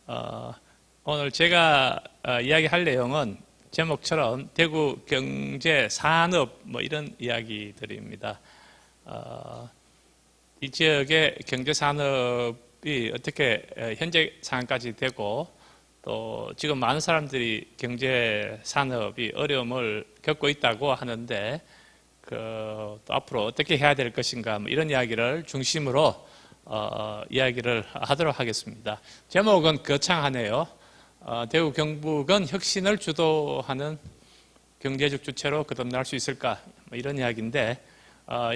어, 오늘 제가 이야기할 내용은 제목처럼 대구 경제 산업 이런 이야기들입니다. 이 지역의 경제 산업이 어떻게 현재 상황까지 되고 또 지금 많은 사람들이 경제 산업이 어려움을 겪고 있다고 하는데 또 앞으로 어떻게 해야 될 것인가 이런 이야기를 중심으로 이야기를 하도록 하겠습니다. 제목은 거창하네요. 대구 경북은 혁신을 주도하는 경제적 주체로 거듭날 수 있을까? 이런 이야기인데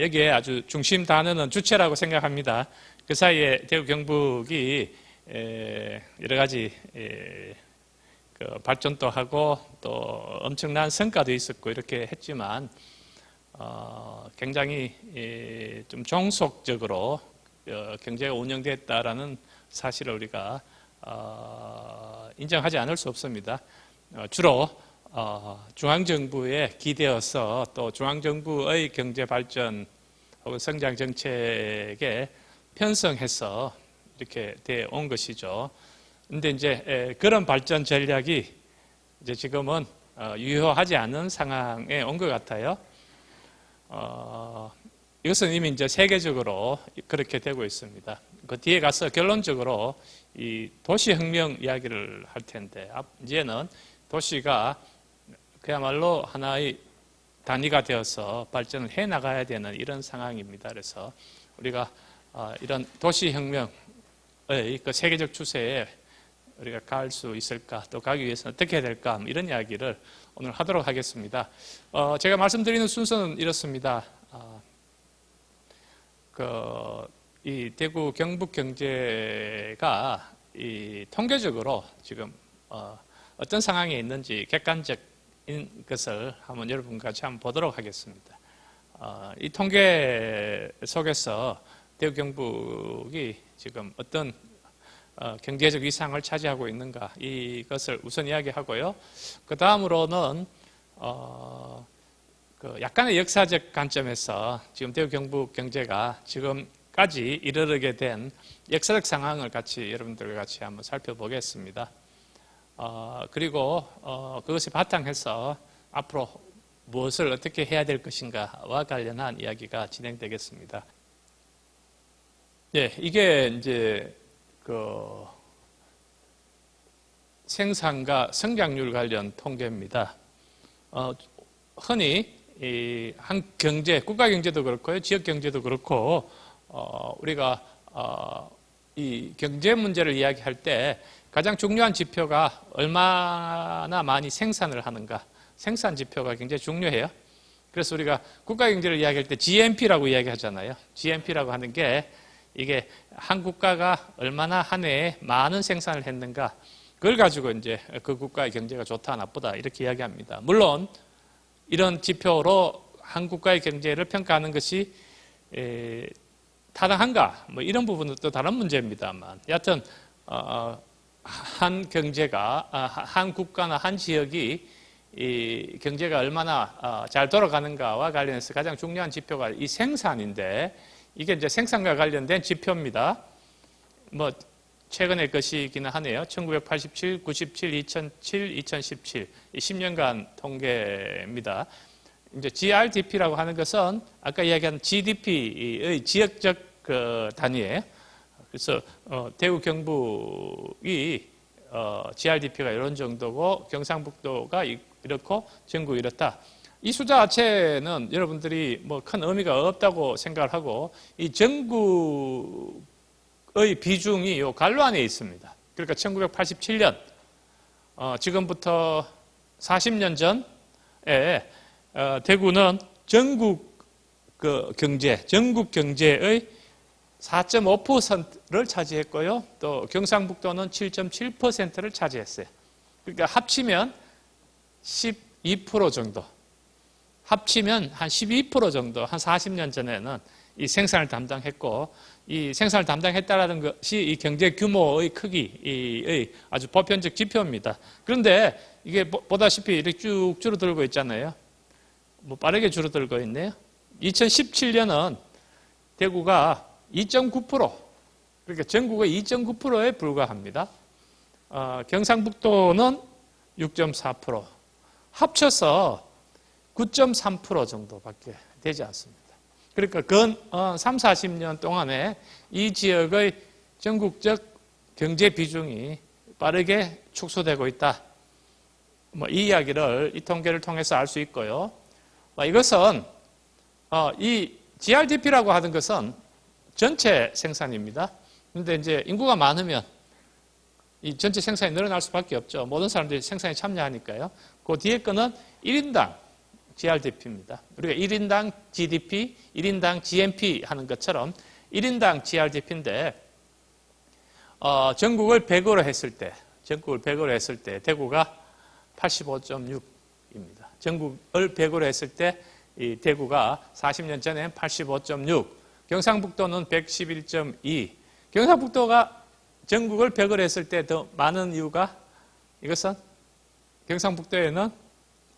여기에 아주 중심 단어는 주체라고 생각합니다. 그 사이에 대구 경북이 여러 가지 발전도 하고 또 엄청난 성과도 있었고 이렇게 했지만 굉장히 좀 종속적으로 경제가 운영됐다라는 사실을 우리가 인정하지 않을 수 없습니다. 주로 중앙정부에 기대어서 또 중앙정부의 경제발전 혹은 성장 정책에 편성해서 이렇게 돼 온 것이죠. 그런데 이제 그런 발전 전략이 이제 지금은 유효하지 않은 상황에 온 것 같아요. 이것은 이미 이제 세계적으로 그렇게 되고 있습니다. 그 뒤에 가서 결론적으로 이 도시혁명 이야기를 할 텐데, 이제는 도시가 그야말로 하나의 단위가 되어서 발전을 해 나가야 되는 이런 상황입니다. 그래서 우리가 이런 도시혁명의 그 세계적 추세에 우리가 갈 수 있을까, 또 가기 위해서는 어떻게 해야 될까, 이런 이야기를 오늘 하도록 하겠습니다. 제가 말씀드리는 순서는 이렇습니다. 이 대구 경북 경제가 이 통계적으로 지금 어떤 상황에 있는지 객관적인 것을 한번 여러분과 같이 한번 보도록 하겠습니다. 이 통계 속에서 대구 경북이 지금 어떤 경제적 위상을 차지하고 있는가 이것을 우선 이야기하고요. 그 다음으로는 약간의 역사적 관점에서 지금 대구 경북 경제가 지금까지 이르게 된 역사적 상황을 같이 여러분들과 같이 한번 살펴보겠습니다. 그리고 그것이 바탕해서 앞으로 무엇을 어떻게 해야 될 것인가와 관련한 이야기가 진행되겠습니다. 예, 이게 이제 생산과 성장률 관련 통계입니다. 흔히 한 경제, 국가 경제도 그렇고요, 지역 경제도 그렇고, 우리가 이 경제 문제를 이야기할 때 가장 중요한 지표가 얼마나 많이 생산을 하는가, 생산 지표가 굉장히 중요해요. 그래서 우리가 국가 경제를 이야기할 때 GNP라고 이야기하잖아요. GNP라고 하는 게 이게 한 국가가 얼마나 한 해에 많은 생산을 했는가, 그걸 가지고 이제 그 국가의 경제가 좋다, 나쁘다 이렇게 이야기합니다. 물론 이런 지표로 한 국가의 경제를 평가하는 것이 타당한가? 이런 부분은 또 다른 문제입니다만, 여하튼 한 경제가 한 국가나 한 지역이 이 경제가 얼마나 잘 돌아가는가와 관련해서 가장 중요한 지표가 이 생산인데, 이게 이제 생산과 관련된 지표입니다. 최근의 것이기는 하네요. 1987, 97, 2007, 2017 이 10년간 통계입니다. 이제 GRDP라고 하는 것은 아까 이야기한 GDP의 지역적 단위예요. 그래서 대구 경북이 GRDP가 이런 정도고 경상북도가 이렇고 전국이 이렇다. 이 숫자 자체는 여러분들이 큰 의미가 없다고 생각을 하고, 이 전국의 비중이 요 갈로 안에 있습니다. 그러니까 1987년, 지금부터 40년 전에 대구는 전국 경제의 4.5%를 차지했고요. 또 경상북도는 7.7%를 차지했어요. 그러니까 합치면 12% 정도. 합치면 한 12% 정도, 한 40년 전에는 이 생산을 담당했고, 이 생산을 담당했다라는 것이 이 경제 규모의 크기의 아주 보편적 지표입니다. 그런데 이게 보다시피 이렇게 쭉 줄어들고 있잖아요. 빠르게 줄어들고 있네요. 2017년은 대구가 2.9%, 그러니까 전국의 2.9%에 불과합니다. 경상북도는 6.4%, 합쳐서 9.3% 정도밖에 되지 않습니다. 그러니까 근 3, 40년 동안에 이 지역의 전국적 경제 비중이 빠르게 축소되고 있다. 이 이야기를 이 통계를 통해서 알 수 있고요. 이것은 이 GRDP라고 하는 것은 전체 생산입니다. 그런데 이제 인구가 많으면 이 전체 생산이 늘어날 수밖에 없죠. 모든 사람들이 생산에 참여하니까요. 그 뒤에 거는 1인당 GRDP입니다. 우리가 1인당 GDP, 1인당 GNP 하는 것처럼 1인당 GRDP인데 전국을 100으로 했을 때 대구가 85.6입니다. 전국을 100으로 했을 때 이 대구가 40년 전에 85.6, 경상북도는 111.2. 경상북도가 전국을 100으로 했을 때 더 많은 이유가 이것은 경상북도에는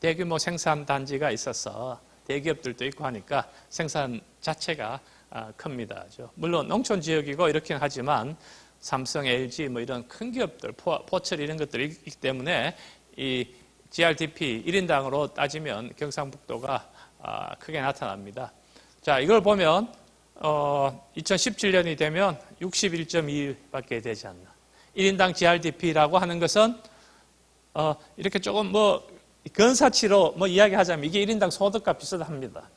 대규모 생산 단지가 있어서 대기업들도 있고 하니까 생산 자체가 큽니다. 물론 농촌 지역이고 이렇긴 하지만 삼성, LG 뭐 이런 큰 기업들, 포철 이런 것들이 있기 때문에 이 GRDP 1인당으로 따지면 경상북도가 크게 나타납니다. 자, 이걸 보면 2017년이 되면 61.2밖에 되지 않나. 1인당 GRDP라고 하는 것은 이렇게 조금 근사치로 이야기하자면 이게 1인당 소득과 비슷합니다.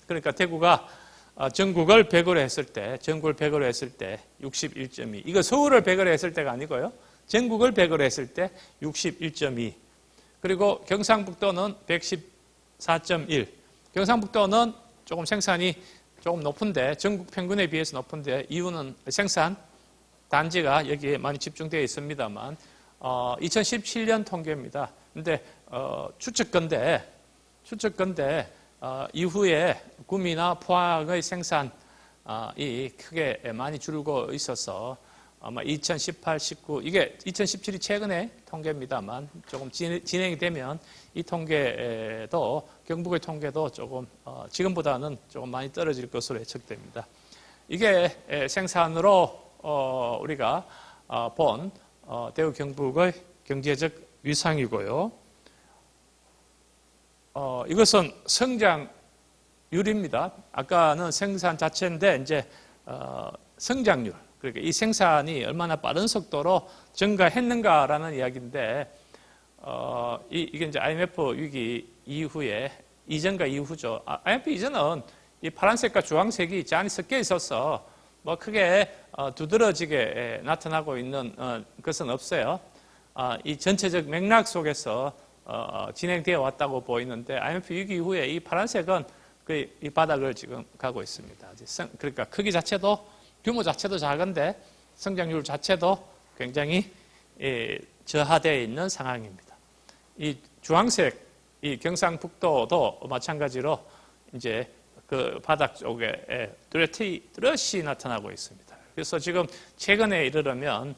그러니까 대구가 전국을 100으로 했을 때 61.2. 이거 서울을 100으로 했을 때가 아니고요. 전국을 100으로 했을 때 61.2. 그리고 경상북도는 114.1. 경상북도는 조금 생산이 조금 높은데 전국 평균에 비해서 높은데 이유는 생산 단지가 여기에 많이 집중되어 있습니다만 2017년 통계입니다. 근데 추측건데 이후에 구미나 포항의 생산이 크게 많이 줄고 있어서 아마 2018, 19 이게 2017이 최근에 통계입니다만 조금 진행이 되면 이 통계도 경북의 통계도 조금 지금보다는 조금 많이 떨어질 것으로 예측됩니다. 이게 생산으로 우리가 본 대구 경북의 경제적 위상이고요. 이것은 성장률입니다. 아까는 생산 자체인데 이제 성장률. 그러니까 이 생산이 얼마나 빠른 속도로 증가했는가라는 이야기인데 이게 이제 IMF 위기 이후에 이전과 이후죠. IMF 이전은 이 파란색과 주황색이 잔이 섞여 있어서 크게 두드러지게 나타나고 있는 것은 없어요. 이 전체적 맥락 속에서 진행되어 왔다고 보이는데 IMF 위기 이후에 이 파란색은 이 바닥을 지금 가고 있습니다. 그러니까 크기 자체도 규모 자체도 작은데 성장률 자체도 굉장히 저하되어 있는 상황입니다. 이 주황색 이 경상북도도 마찬가지로 이제 그 바닥 쪽에 뚜렷이 나타나고 있습니다. 그래서 지금 최근에 이르려면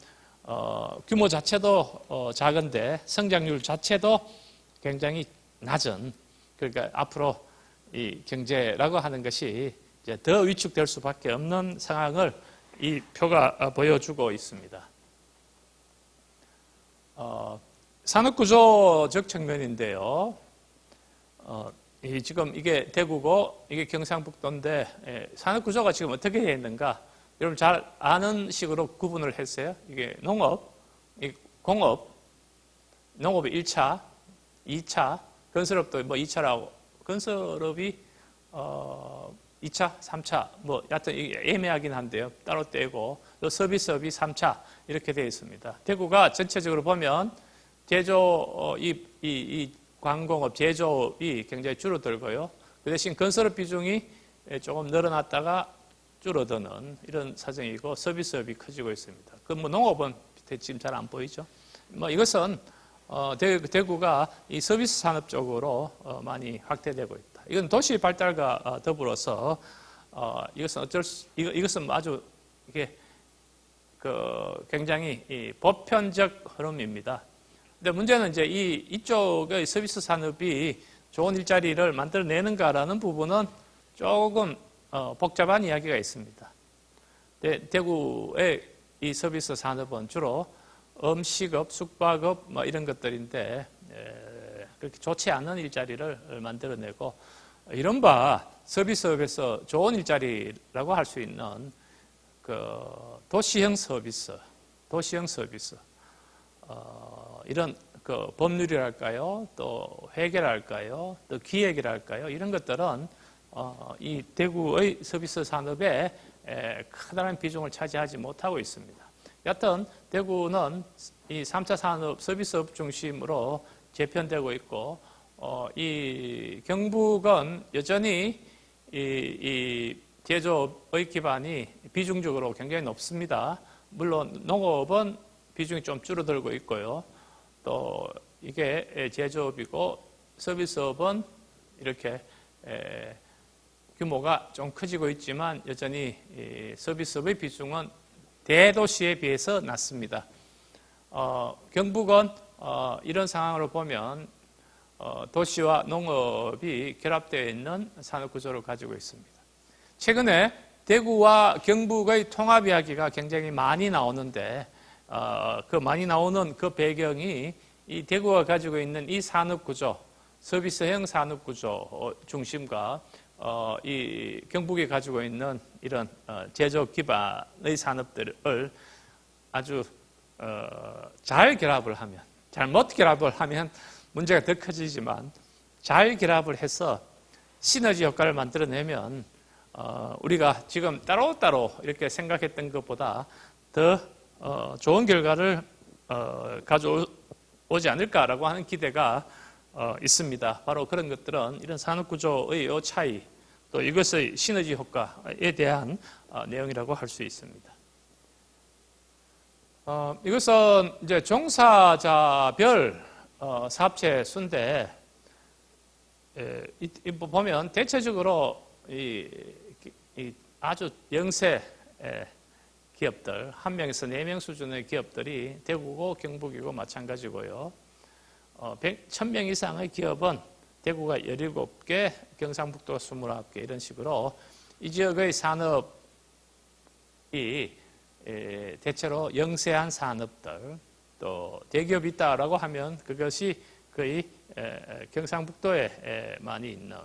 규모 자체도 작은데 성장률 자체도 굉장히 낮은, 그러니까 앞으로 이 경제라고 하는 것이 이제 더 위축될 수밖에 없는 상황을 이 표가 보여주고 있습니다. 산업구조적 측면인데요. 지금 이게 대구고 이게 경상북도인데 산업구조가 지금 어떻게 되어 있는가? 여러분 잘 아는 식으로 구분을 했어요. 이게 농업, 공업, 농업이 1차, 2차, 건설업도 2차라고, 건설업이 2차, 3차, 여하튼 애매하긴 한데요. 따로 떼고, 또 서비스업이 3차, 이렇게 되어 있습니다. 대구가 전체적으로 보면, 제조, 이 광공업, 제조업이 굉장히 줄어들고요. 그 대신 건설업 비중이 조금 늘어났다가 줄어드는 이런 사정이고, 서비스업이 커지고 있습니다. 농업은 지금 잘 안 보이죠. 이것은, 대구가 이 서비스 산업 쪽으로 많이 확대되고 있다. 이건 도시 발달과 더불어서 이것은 아주 이게 굉장히 보편적 흐름입니다. 근데 문제는 이제 이쪽의 서비스 산업이 좋은 일자리를 만들어내는가라는 부분은 조금 복잡한 이야기가 있습니다. 대구의 이 서비스 산업은 주로 음식업, 숙박업 뭐 이런 것들인데 그렇게 좋지 않은 일자리를 만들어내고 이른바 서비스업에서 좋은 일자리라고 할 수 있는 그 도시형 서비스, 이런 그 법률이랄까요, 또 회계랄까요, 또 기획이랄까요, 이런 것들은 이 대구의 서비스 산업에 커다란 비중을 차지하지 못하고 있습니다. 여하튼 대구는 이 3차 산업 서비스업 중심으로 재편되고 있고 이 경북은 여전히 이 제조업의 기반이 비중적으로 굉장히 높습니다. 물론 농업은 비중이 좀 줄어들고 있고요. 또 이게 제조업이고 서비스업은 이렇게 규모가 좀 커지고 있지만 여전히 서비스업의 비중은 대도시에 비해서 낮습니다. 경북은 이런 상황으로 보면 도시와 농업이 결합되어 있는 산업 구조를 가지고 있습니다. 최근에 대구와 경북의 통합 이야기가 굉장히 많이 나오는데 그 많이 나오는 그 배경이 이 대구가 가지고 있는 이 산업 구조, 서비스형 산업 구조 중심과 이 경북이 가지고 있는 이런 제조업 기반의 산업들을 아주 잘 결합을 하면, 잘못 결합을 하면 문제가 더 커지지만 잘 결합을 해서 시너지 효과를 만들어내면 우리가 지금 따로따로 이렇게 생각했던 것보다 더 좋은 결과를 가져오지 않을까라고 하는 기대가 있습니다. 바로 그런 것들은 이런 산업구조의 이 차이, 또 이것의 시너지 효과에 대한 내용이라고 할 수 있습니다. 이것은 이제 종사자별 사업체 수인데, 보면 대체적으로 이 아주 영세 기업들, 1명에서 4명 수준의 기업들이 대구고 경북이고 마찬가지고요. 1000명 이상의 기업은 대구가 17개, 경상북도가 29개 이런 식으로 이 지역의 산업이 대체로 영세한 산업들, 또 대기업이 있다라고 하면 그것이 거의 경상북도에 많이 있는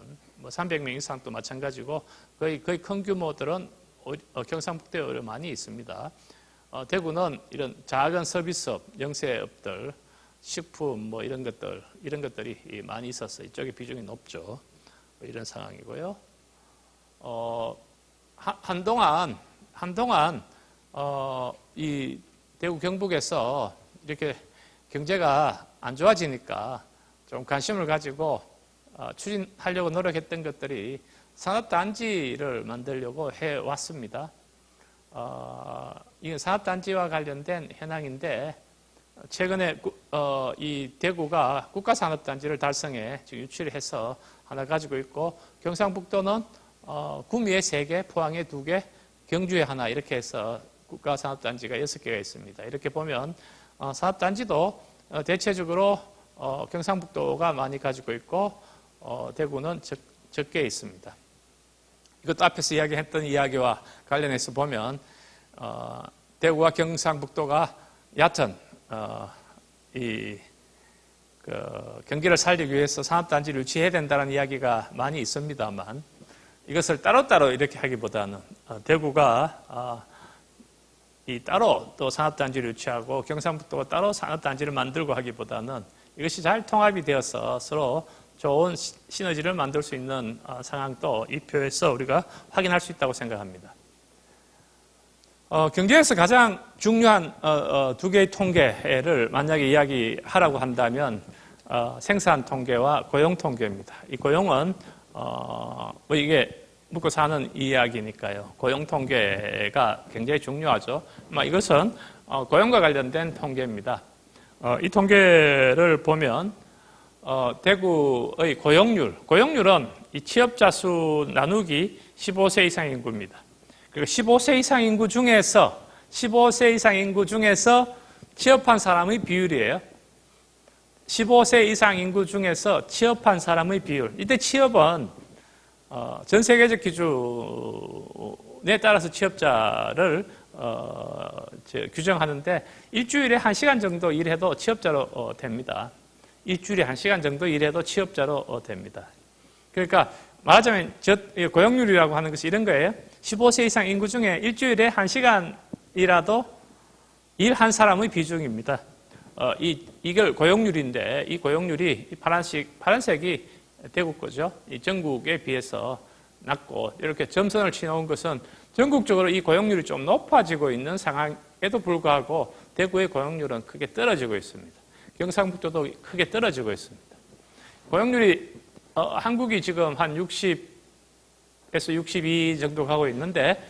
300명 이상도 마찬가지고 거의 큰 규모들은 경상북도에 많이 있습니다. 대구는 이런 작은 서비스업, 영세업들, 식품 이런 것들이 많이 있어서 이쪽에 비중이 높죠. 이런 상황이고요. 한동안 이 대구 경북에서 이렇게 경제가 안 좋아지니까 좀 관심을 가지고 추진하려고 노력했던 것들이 산업단지를 만들려고 해왔습니다. 이건 산업단지와 관련된 현황인데, 최근에 이 대구가 국가산업단지를 달성해 지금 유치를 해서 하나 가지고 있고, 경상북도는 구미에 3개, 포항에 2개, 경주에 하나 이렇게 해서 국가산업단지가 6개가 있습니다. 이렇게 보면 산업단지도 대체적으로 경상북도가 많이 가지고 있고 대구는 적게 있습니다. 이것도 앞에서 이야기했던 이야기와 관련해서 보면 대구와 경상북도가 얕은 경기를 살리기 위해서 산업단지를 유치해야 된다는 이야기가 많이 있습니다만, 이것을 따로따로 이렇게 하기보다는 대구가 따로 또 산업단지를 유치하고 경상북도가 따로 산업단지를 만들고 하기보다는 이것이 잘 통합이 되어서 서로 좋은 시너지를 만들 수 있는 상황도 이 표에서 우리가 확인할 수 있다고 생각합니다. 경제에서 가장 중요한 2개의 통계를 만약에 이야기하라고 한다면 생산 통계와 고용 통계입니다. 이 고용은 이게 먹고 사는 이야기니까요. 고용 통계가 굉장히 중요하죠. 이것은 고용과 관련된 통계입니다. 이 통계를 보면 대구의 고용률은 이 취업자 수 나누기 15세 이상 인구입니다. 그리고 15세 이상 인구 중에서 취업한 사람의 비율이에요. 15세 이상 인구 중에서 취업한 사람의 비율. 이때 취업은 전 세계적 기준에 따라서 취업자를 규정하는데 일주일에 1시간 정도 일해도 취업자로 됩니다. 일주일에 1시간 정도 일해도 취업자로 됩니다. 그러니까 말하자면 고용률이라고 하는 것이 이런 거예요. 15세 이상 인구 중에 일주일에 1시간이라도 일한 사람의 비중입니다. 이걸 고용률인데 이 고용률이 파란색이 대구 거죠. 이 전국에 비해서 낮고 이렇게 점선을 치놓은 것은 전국적으로 이 고용률이 좀 높아지고 있는 상황에도 불구하고 대구의 고용률은 크게 떨어지고 있습니다. 경상북도도 크게 떨어지고 있습니다. 고용률이 한국이 지금 한 60에서 62 정도 가고 있는데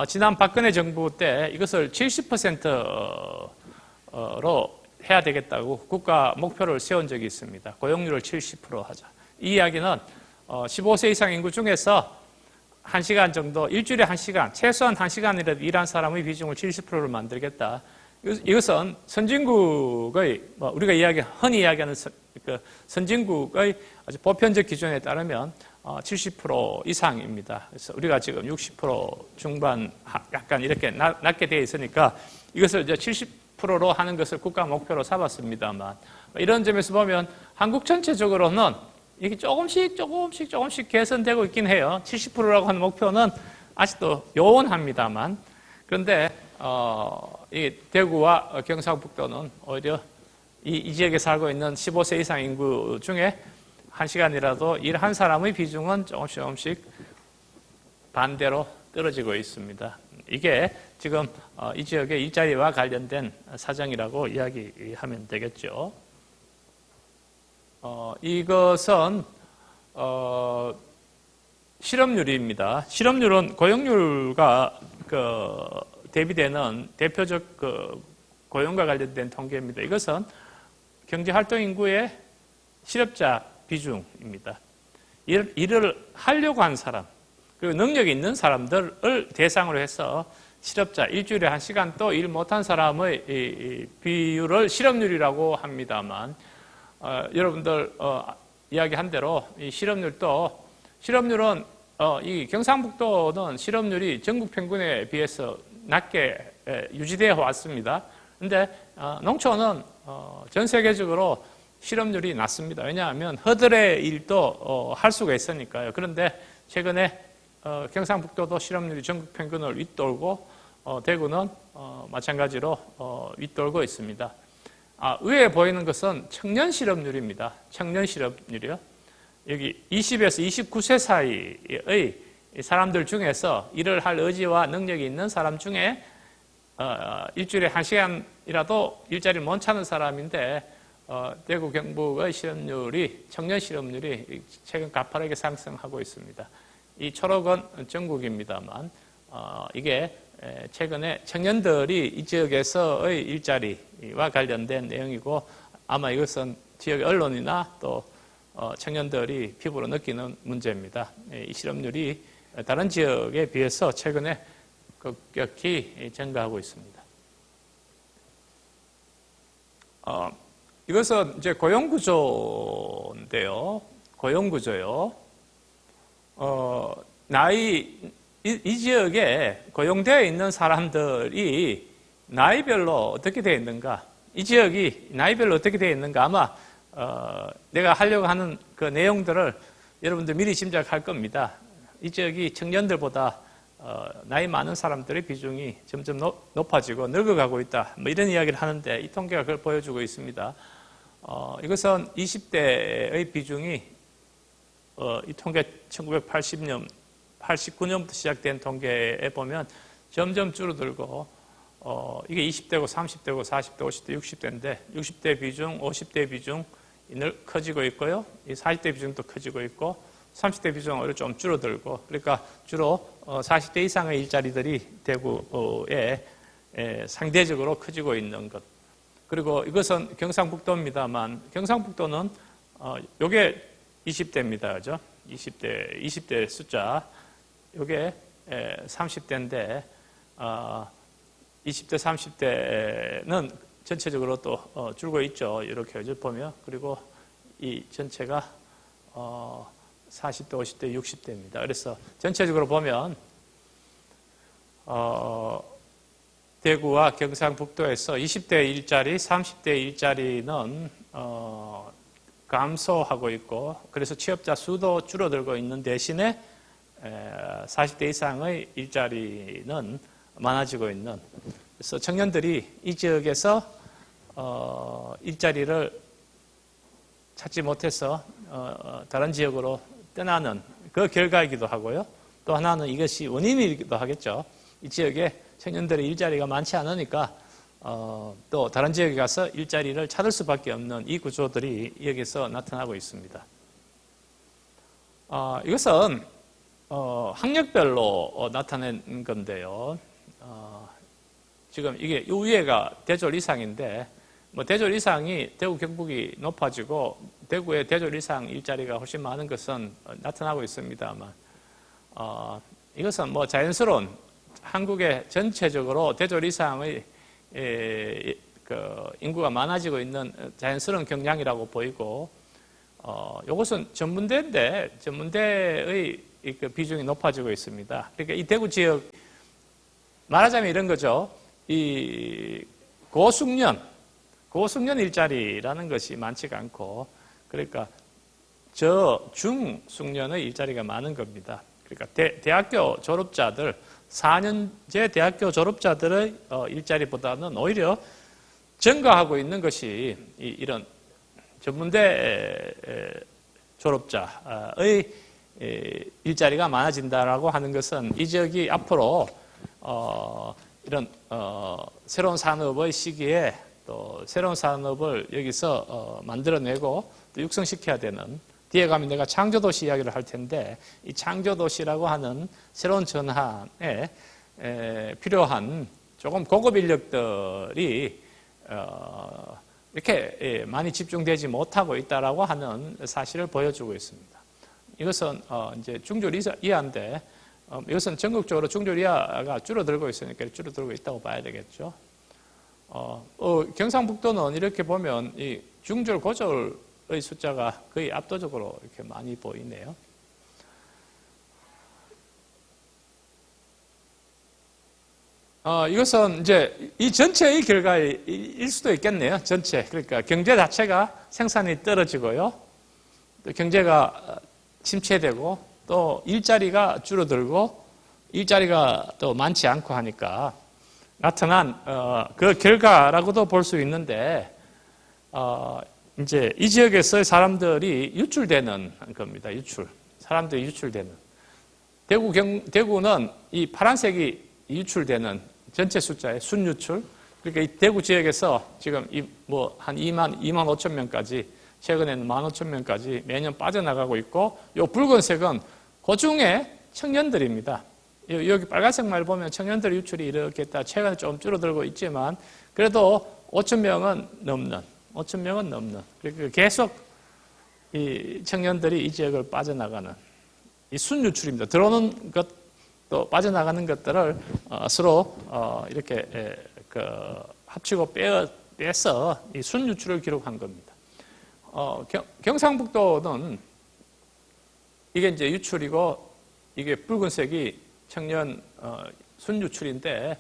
지난 박근혜 정부 때 이것을 70%로 해야 되겠다고 국가 목표를 세운 적이 있습니다. 고용률을 70% 하자. 이 이야기는 15세 이상 인구 중에서 1시간 정도, 일주일에 1시간, 최소한 1시간이라도 일한 사람의 비중을 70%를 만들겠다. 이것은 선진국의, 우리가 흔히 이야기하는 선진국의 아주 보편적 기준에 따르면 70% 이상입니다. 그래서 우리가 지금 60% 중반 약간 이렇게 낮게 되어 있으니까 이것을 이제 70%로 하는 것을 국가 목표로 삼았습니다만 이런 점에서 보면 한국 전체적으로는 이게 조금씩 개선되고 있긴 해요. 70%라고 하는 목표는 아직도 요원합니다만 그런데 이 대구와 경상북도는 오히려 이 지역에 살고 있는 15세 이상 인구 중에 1시간이라도 일한 사람의 비중은 조금씩 반대로 떨어지고 있습니다. 이게 지금 이 지역의 일자리와 관련된 사정이라고 이야기하면 되겠죠. 이것은 실업률입니다. 실업률은 고용률과 대비되는 대표적 고용과 관련된 통계입니다. 이것은 경제활동 인구의 실업자 비중입니다. 일을 하려고 한 사람, 그리고 능력이 있는 사람들을 대상으로 해서 실업자, 일주일에 1시간 또 일 못한 사람의 비율을 실업률이라고 합니다만 여러분들 이야기한 대로 이 실업률은 이 경상북도는 실업률이 전국 평균에 비해서 낮게 유지되어 왔습니다. 그런데 농촌은 전 세계적으로 실업률이 낮습니다. 왜냐하면 허들의 일도 할 수가 있으니까요. 그런데 최근에 경상북도도 실업률이 전국 평균을 윗돌고 대구는 마찬가지로 윗돌고 있습니다. 위에 보이는 것은 청년 실업률입니다. 청년 실업률이요. 여기 20에서 29세 사이의 사람들 중에서 일을 할 의지와 능력이 있는 사람 중에 일주일에 1시간이라도 일자리를 못 찾는 사람인데 대구 경북의 실업률이 청년 실업률이 최근 가파르게 상승하고 있습니다. 이 초록은 전국입니다만 이게 최근에 청년들이 이 지역에서의 일자리와 관련된 내용이고 아마 이것은 지역 언론이나 또 청년들이 피부로 느끼는 문제입니다. 이 실업률이 다른 지역에 비해서 최근에 급격히 증가하고 있습니다. 이것은 이제 고용구조인데요. 고용구조요. 이 지역에 고용되어 있는 사람들이 나이별로 어떻게 되어 있는가? 이 지역이 나이별로 어떻게 되어 있는가? 아마 내가 하려고 하는 그 내용들을 여러분들 미리 짐작할 겁니다. 이 지역이 청년들보다 나이 많은 사람들의 비중이 점점 높아지고 늙어가고 있다. 뭐 이런 이야기를 하는데 이 통계가 그걸 보여주고 있습니다. 이것은 20대의 비중이 이 통계 1989년부터 시작된 통계에 보면 점점 줄어들고 이게 20대고 30대고 40대, 50대, 60대인데 60대 비중, 50대 비중 커지고 있고요. 이 40대 비중도 커지고 있고 30대 비중은 오히려 좀 줄어들고 그러니까 주로 40대 이상의 일자리들이 대구에 상대적으로 커지고 있는 것. 그리고 이것은 경상북도입니다만 경상북도는 요게 20대입니다. 그죠? 20대 숫자. 요게 30대인데 20대, 30대는 전체적으로 또 줄고 있죠. 이렇게 보면. 그리고 이 전체가 40대, 50대, 60대입니다. 그래서 전체적으로 보면 대구와 경상북도에서 20대 일자리, 30대 일자리는 감소하고 있고, 그래서 취업자 수도 줄어들고 있는 대신에 40대 이상의 일자리는 많아지고 있는, 그래서 청년들이 이 지역에서 일자리를 찾지 못해서 다른 지역으로 떠나는 그 결과이기도 하고요. 또 하나는 이것이 원인이기도 하겠죠. 이 지역에 청년들의 일자리가 많지 않으니까 또 다른 지역에 가서 일자리를 찾을 수밖에 없는 이 구조들이 여기서 나타나고 있습니다. 이것은 학력별로 나타낸 건데요. 지금 이게 이 위에가 대졸 이상인데, 뭐 대졸 이상이 대구 경북이 높아지고 대구의 대졸 이상 일자리가 훨씬 많은 것은 나타나고 있습니다만, 이것은 뭐 자연스러운 한국의 전체적으로 대졸 이상의 그 인구가 많아지고 있는 자연스러운 경향이라고 보이고, 이것은 전문대인데 전문대의 그 비중이 높아지고 있습니다. 그러니까 이 대구 지역 말하자면 이런 거죠. 이 고숙련 일자리라는 것이 많지가 않고, 그러니까 중숙련의 일자리가 많은 겁니다. 그러니까 대학교 졸업자들, 4년제 대학교 졸업자들의 일자리보다는 오히려 증가하고 있는 것이 이런 전문대 졸업자의 일자리가 많아진다라고 하는 것은 이 지역이 앞으로 이런 새로운 산업의 시기에 또 새로운 산업을 여기서 만들어내고 또 육성시켜야 되는, 뒤에 가면 내가 창조도시 이야기를 할 텐데, 이 창조도시라고 하는 새로운 전환에 필요한 조금 고급 인력들이 이렇게 많이 집중되지 못하고 있다라고 하는 사실을 보여주고 있습니다. 이것은 이제 중졸 이하인데, 이것은 전국적으로 중졸 이하가 줄어들고 있으니까 줄어들고 있다고 봐야 되겠죠. 경상북도는 이렇게 보면 이 중졸 고졸의 숫자가 거의 압도적으로 이렇게 많이 보이네요. 이것은 이제 이 전체의 결과일 수도 있겠네요. 전체. 그러니까 경제 자체가 생산이 떨어지고요. 또 경제가 침체되고 또 일자리가 줄어들고 일자리가 또 많지 않고 하니까 나타난 그 결과라고도 볼 수 있는데, 이제 이 지역에서 사람들이 유출되는 겁니다. 사람들이 유출되는. 대구는 이 파란색이 유출되는 전체 숫자의 순유출. 그러니까 이 대구 지역에서 지금 한 2만 5천 명까지, 최근에는 1만 5천 명까지 매년 빠져나가고 있고, 이 붉은색은 그 중에 청년들입니다. 여기 빨간색만 보면 청년들 유출이 이렇게 있다. 최근에 좀 줄어들고 있지만 그래도 5천 명은 넘는. 그러니까 계속 이 청년들이 이 지역을 빠져나가는 이 순유출입니다. 들어오는 것 또 빠져나가는 것들을 서로 이렇게 합치고 빼서 이 순유출을 기록한 겁니다. 경상북도는 이게 이제 유출이고 이게 붉은색이 청년 순유출인데,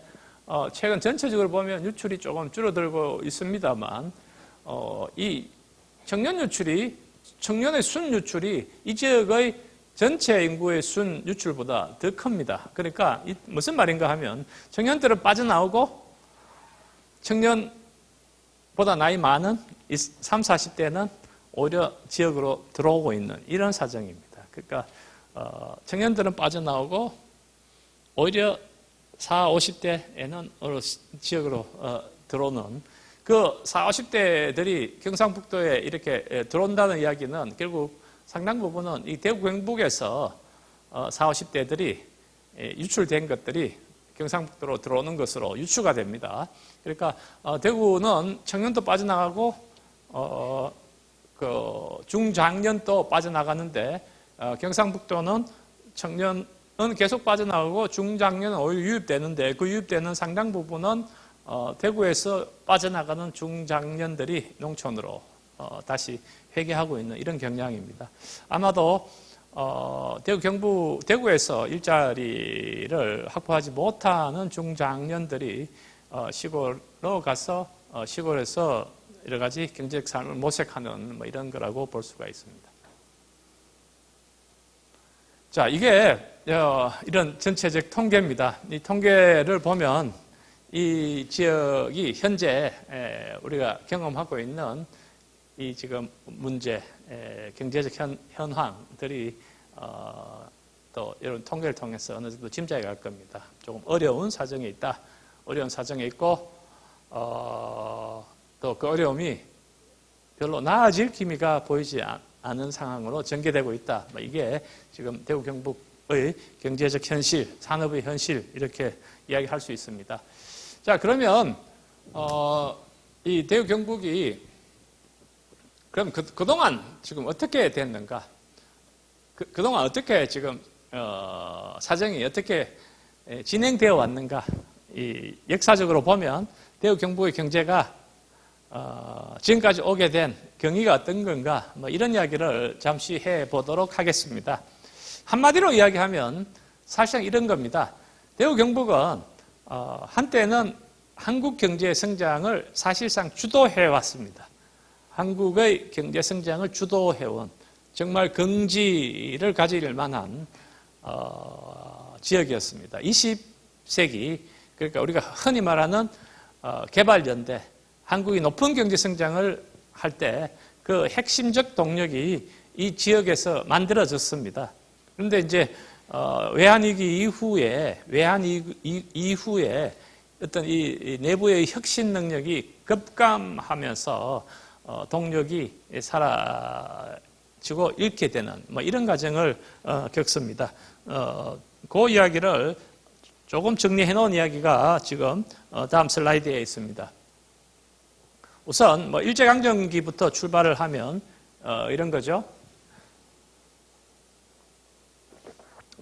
최근 전체적으로 보면 유출이 조금 줄어들고 있습니다만, 이 청년의 순유출이 이 지역의 전체 인구의 순유출보다 더 큽니다. 그러니까 무슨 말인가 하면 청년들은 빠져나오고 청년보다 나이 많은 30, 40대는 오히려 지역으로 들어오고 있는 이런 사정입니다. 그러니까 청년들은 빠져나오고 오히려 40, 50대에는 지역으로 들어오는, 그 40, 50대들이 경상북도에 이렇게 들어온다는 이야기는 결국 상당 부분은 이 대구 경북에서 40, 50대들이 유출된 것들이 경상북도로 들어오는 것으로 유추가 됩니다. 그러니까 대구는 청년도 빠져나가고 그 중장년도 빠져나가는데, 경상북도는 청년은 계속 빠져나가고 중장년은 오히려 유입되는데, 그 유입되는 상당 부분은 대구에서 빠져나가는 중장년들이 농촌으로 다시 회귀하고 있는 이런 경향입니다. 아마도 대구에서 일자리를 확보하지 못하는 중장년들이 시골로 가서 시골에서 여러 가지 경제적 삶을 모색하는 뭐 이런 거라고 볼 수가 있습니다. 자, 이게 이런 전체적 통계입니다. 이 통계를 보면 이 지역이 현재 우리가 경험하고 있는 이 지금 문제, 경제적 현황들이 또 이런 통계를 통해서 어느 정도 짐작이 갈 겁니다. 조금 어려운 사정이 있다. 어려운 사정이 있고 또 그 어려움이 별로 나아질 기미가 보이지 않은 상황으로 전개되고 있다. 이게 지금 대구 경북의 경제적 현실, 산업의 현실 이렇게 이야기할 수 있습니다. 자, 그러면 이 대구 경북이 그럼 그동안 지금 어떻게 됐는가? 그동안 어떻게 지금 사정이 어떻게 진행되어 왔는가? 이 역사적으로 보면 대구 경북의 경제가 지금까지 오게 된 경위가 어떤 건가? 뭐 이런 이야기를 잠시 해보도록 하겠습니다. 한마디로 이야기하면 사실상 이런 겁니다. 대구 경북은 한때는 한국 경제 성장을 사실상 주도해 왔습니다. 한국의 경제 성장을 주도해온 정말 긍지를 가질 만한 지역이었습니다. 20세기, 그러니까 우리가 흔히 말하는 개발연대, 한국이 높은 경제 성장을 할 때 그 핵심적 동력이 이 지역에서 만들어졌습니다. 그런데 이제 외환위기 이후에 어떤 이 내부의 혁신 능력이 급감하면서 동력이 사라지고 잃게 되는 뭐 이런 과정을 겪습니다. 그 이야기를 조금 정리해 놓은 이야기가 지금 다음 슬라이드에 있습니다. 우선 뭐 일제강점기부터 출발을 하면 이런 거죠.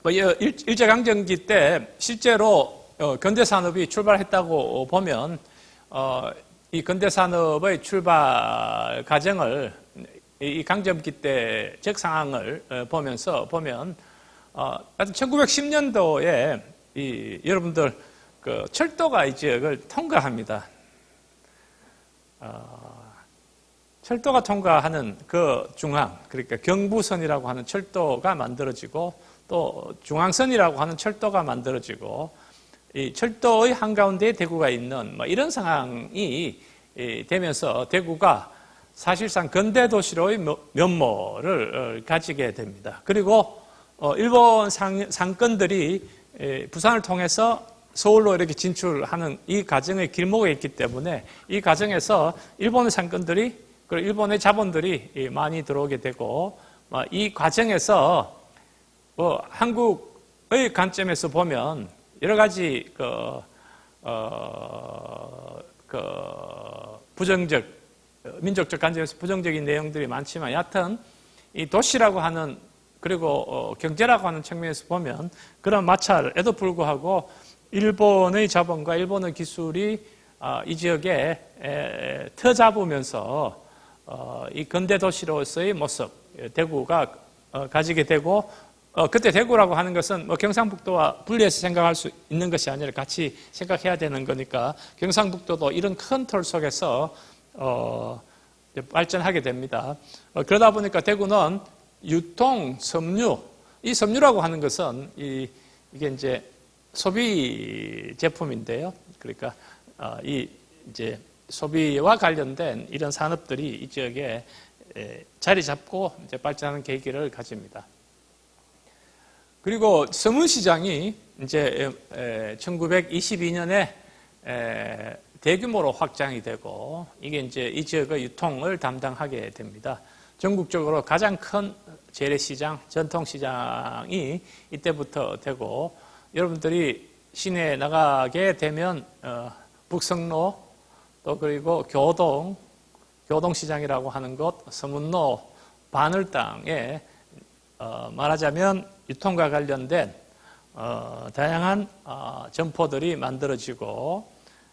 뭐 일제강점기 때 실제로 근대산업이 출발했다고 보면 이 근대산업의 출발 과정을 이 강점기 때적 상황을 보면 1910년도에 여러분들 그 철도가 이 지역을 통과합니다. 철도가 통과하는 그 중앙, 그러니까 경부선이라고 하는 철도가 만들어지고 또 중앙선이라고 하는 철도가 만들어지고 이 철도의 한가운데에 대구가 있는 뭐 이런 상황이 되면서 대구가 사실상 근대 도시로의 면모를 가지게 됩니다. 그리고 일본 상권들이 부산을 통해서 서울로 이렇게 진출하는 이 과정의 길목에 있기 때문에 이 과정에서 일본의 상권들이 그리고 일본의 자본들이 많이 들어오게 되고 이 과정에서 한국의 관점에서 보면 여러 가지 부정적 민족적 관점에서 부정적인 내용들이 많지만 여하튼 이 도시라고 하는 그리고 경제라고 하는 측면에서 보면 그런 마찰에도 불구하고 일본의 자본과 일본의 기술이 이 지역에 터잡으면서 이 근대 도시로서의 모습, 대구가 가지게 되고 그때 대구라고 하는 것은 뭐 경상북도와 분리해서 생각할 수 있는 것이 아니라 같이 생각해야 되는 거니까 경상북도도 이런 큰 틀 속에서 발전하게 됩니다. 그러다 보니까 대구는 유통, 섬유, 이 섬유라고 하는 것은 이게 이제 소비 제품인데요. 그러니까 이 이제 소비와 관련된 이런 산업들이 이 지역에 자리 잡고 이제 발전하는 계기를 가집니다. 그리고 서문시장이 이제 1922년에 대규모로 확장이 되고 이게 이제 이 지역의 유통을 담당하게 됩니다. 전국적으로 가장 큰 재래시장, 전통시장이 이때부터 되고 여러분들이 시내에 나가게 되면 북성로 또 그리고 교동시장이라고 하는 곳, 서문로, 바늘땅에 말하자면 유통과 관련된 다양한 점포들이 만들어지고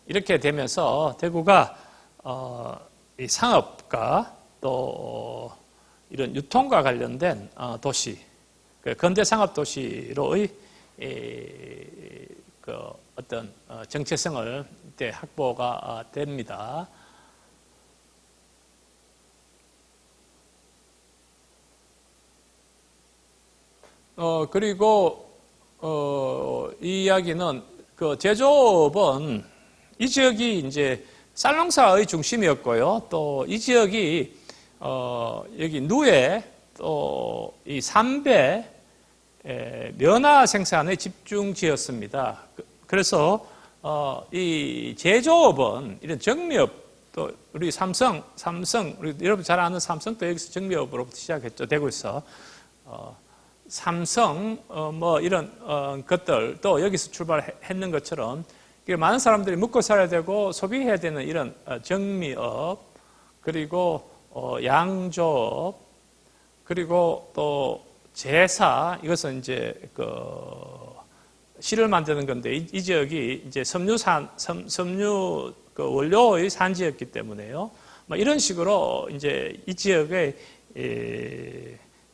이렇게 되면서 대구가 이 상업과 또 이런 유통과 관련된 도시, 근대 상업 도시로의 그 어떤 정체성을 이때 확보가 됩니다. 그리고 이 이야기는 그 제조업은 이 지역이 이제 쌀농사의 중심이었고요. 또 이 지역이 여기 누에 또 이 삼배 면화 생산의 집중지였습니다. 그래서 이 제조업은 이런 정미업 또 우리 삼성 우리 여러분 잘 아는 삼성도 여기서 정미업으로부터 시작했죠. 대구에서 삼성 뭐 이런 것들 또 여기서 출발했는 것처럼 많은 사람들이 먹고 살아야 되고 소비해야 되는 이런 정미업 그리고 양조업 그리고 또 제사 이것은 이제 그 실을 만드는 건데 이 지역이 이제 섬유 그 원료의 산지였기 때문에요. 뭐 이런 식으로 이제 이 지역의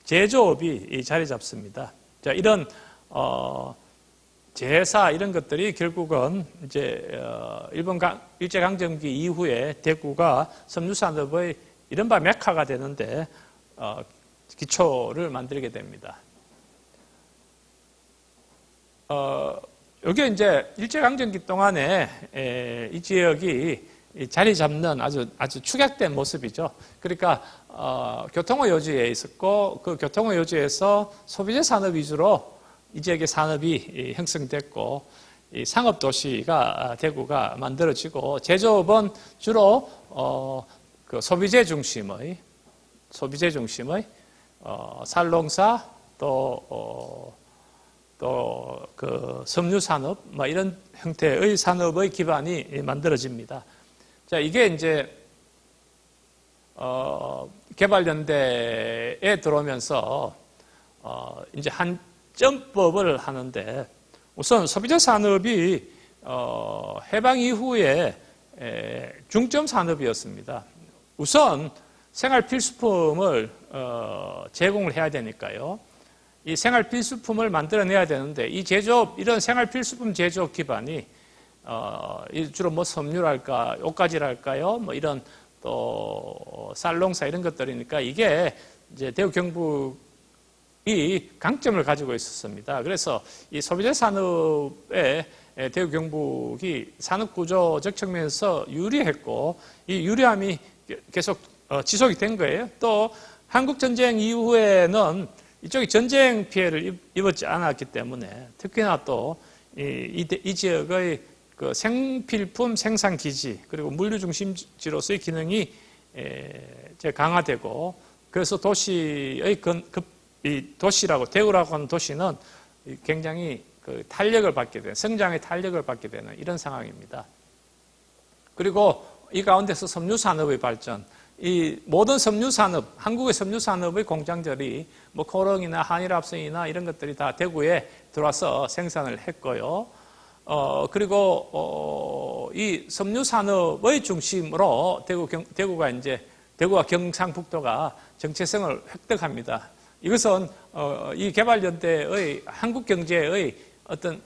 제조업이 자리 잡습니다. 자, 이런 제사 이런 것들이 결국은 이제 일제강점기 이후에 대구가 섬유산업의 이른바 메카가 되는데 기초를 만들게 됩니다. 여기 이제 일제강점기 동안에 이 지역이 자리 잡는 아주 축약된 모습이죠. 그러니까 교통호 요지에 있었고 그 교통호 요지에서 소비재 산업 위주로 이 지역의 산업이 형성됐고 이 상업 도시가 대구가 만들어지고 제조업은 주로 그 소비재 중심의 쌀농사 또 그 섬유 산업 뭐 이런 형태의 산업의 기반이 만들어집니다. 자, 이게 이제 개발연대에 들어오면서 이제 한 점법을 하는데 우선 소비재 산업이 해방 이후에 중점 산업이었습니다. 우선 생활 필수품을 제공을 해야 되니까요. 이 생활 필수품을 만들어내야 되는데 이 제조업 이런 생활 필수품 제조업 기반이 주로 뭐 섬유랄까 옷가지랄까요 뭐 이런 또 쌀농사 이런 것들이니까 이게 이제 대구 경북이 강점을 가지고 있었습니다. 그래서 이 소비재 산업에 대구 경북이 산업 구조적 측면에서 유리했고 이 유리함이 계속 지속이 된 거예요. 또 한국 전쟁 이후에는 이쪽이 전쟁 피해를 입었지 않았기 때문에 특히나 또 이 지역의 그 생필품 생산 기지 그리고 물류 중심지로서의 기능이 강화되고 그래서 도시의 이 도시라고 대구라고 하는 도시는 굉장히 그 탄력을 받게 되는 성장의 탄력을 받게 되는 이런 상황입니다. 그리고 이 가운데서 섬유 산업의 발전 이 모든 섬유산업, 한국의 섬유산업의 공장들이 뭐 코릉이나 한일합성이나 이런 것들이 다 대구에 들어와서 생산을 했고요. 그리고 이 섬유산업의 중심으로 대구가 경상북도가 정체성을 획득합니다. 이것은 이 개발연대의 한국 경제의 어떤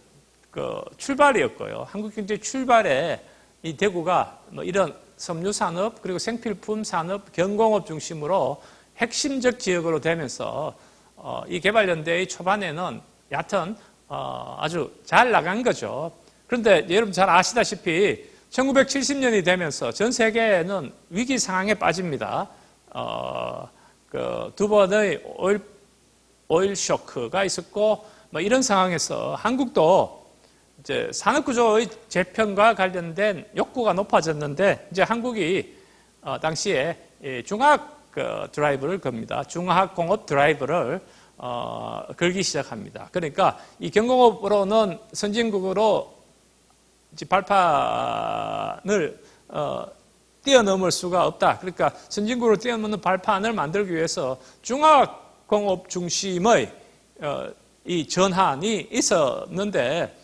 그 출발이었고요. 한국 경제 출발에 이 대구가 뭐 이런 섬유산업 그리고 생필품 산업, 경공업 중심으로 핵심적 지역으로 되면서 이 개발연대의 초반에는 얕은 아주 잘 나간 거죠. 그런데 여러분 잘 아시다시피 1970년이 되면서 전 세계는 위기 상황에 빠집니다. 그 두 번의 오일 쇼크가 있었고 뭐 이런 상황에서 한국도 이제 산업구조의 재편과 관련된 욕구가 높아졌는데 이제 한국이 당시에 중화학 드라이브를 겁니다. 중화학 공업 드라이브를 걸기 시작합니다. 그러니까 이 경공업으로는 선진국으로 이제 발판을 뛰어넘을 수가 없다. 그러니까 선진국으로 뛰어넘는 발판을 만들기 위해서 중화학공업 중심의 이 전환이 있었는데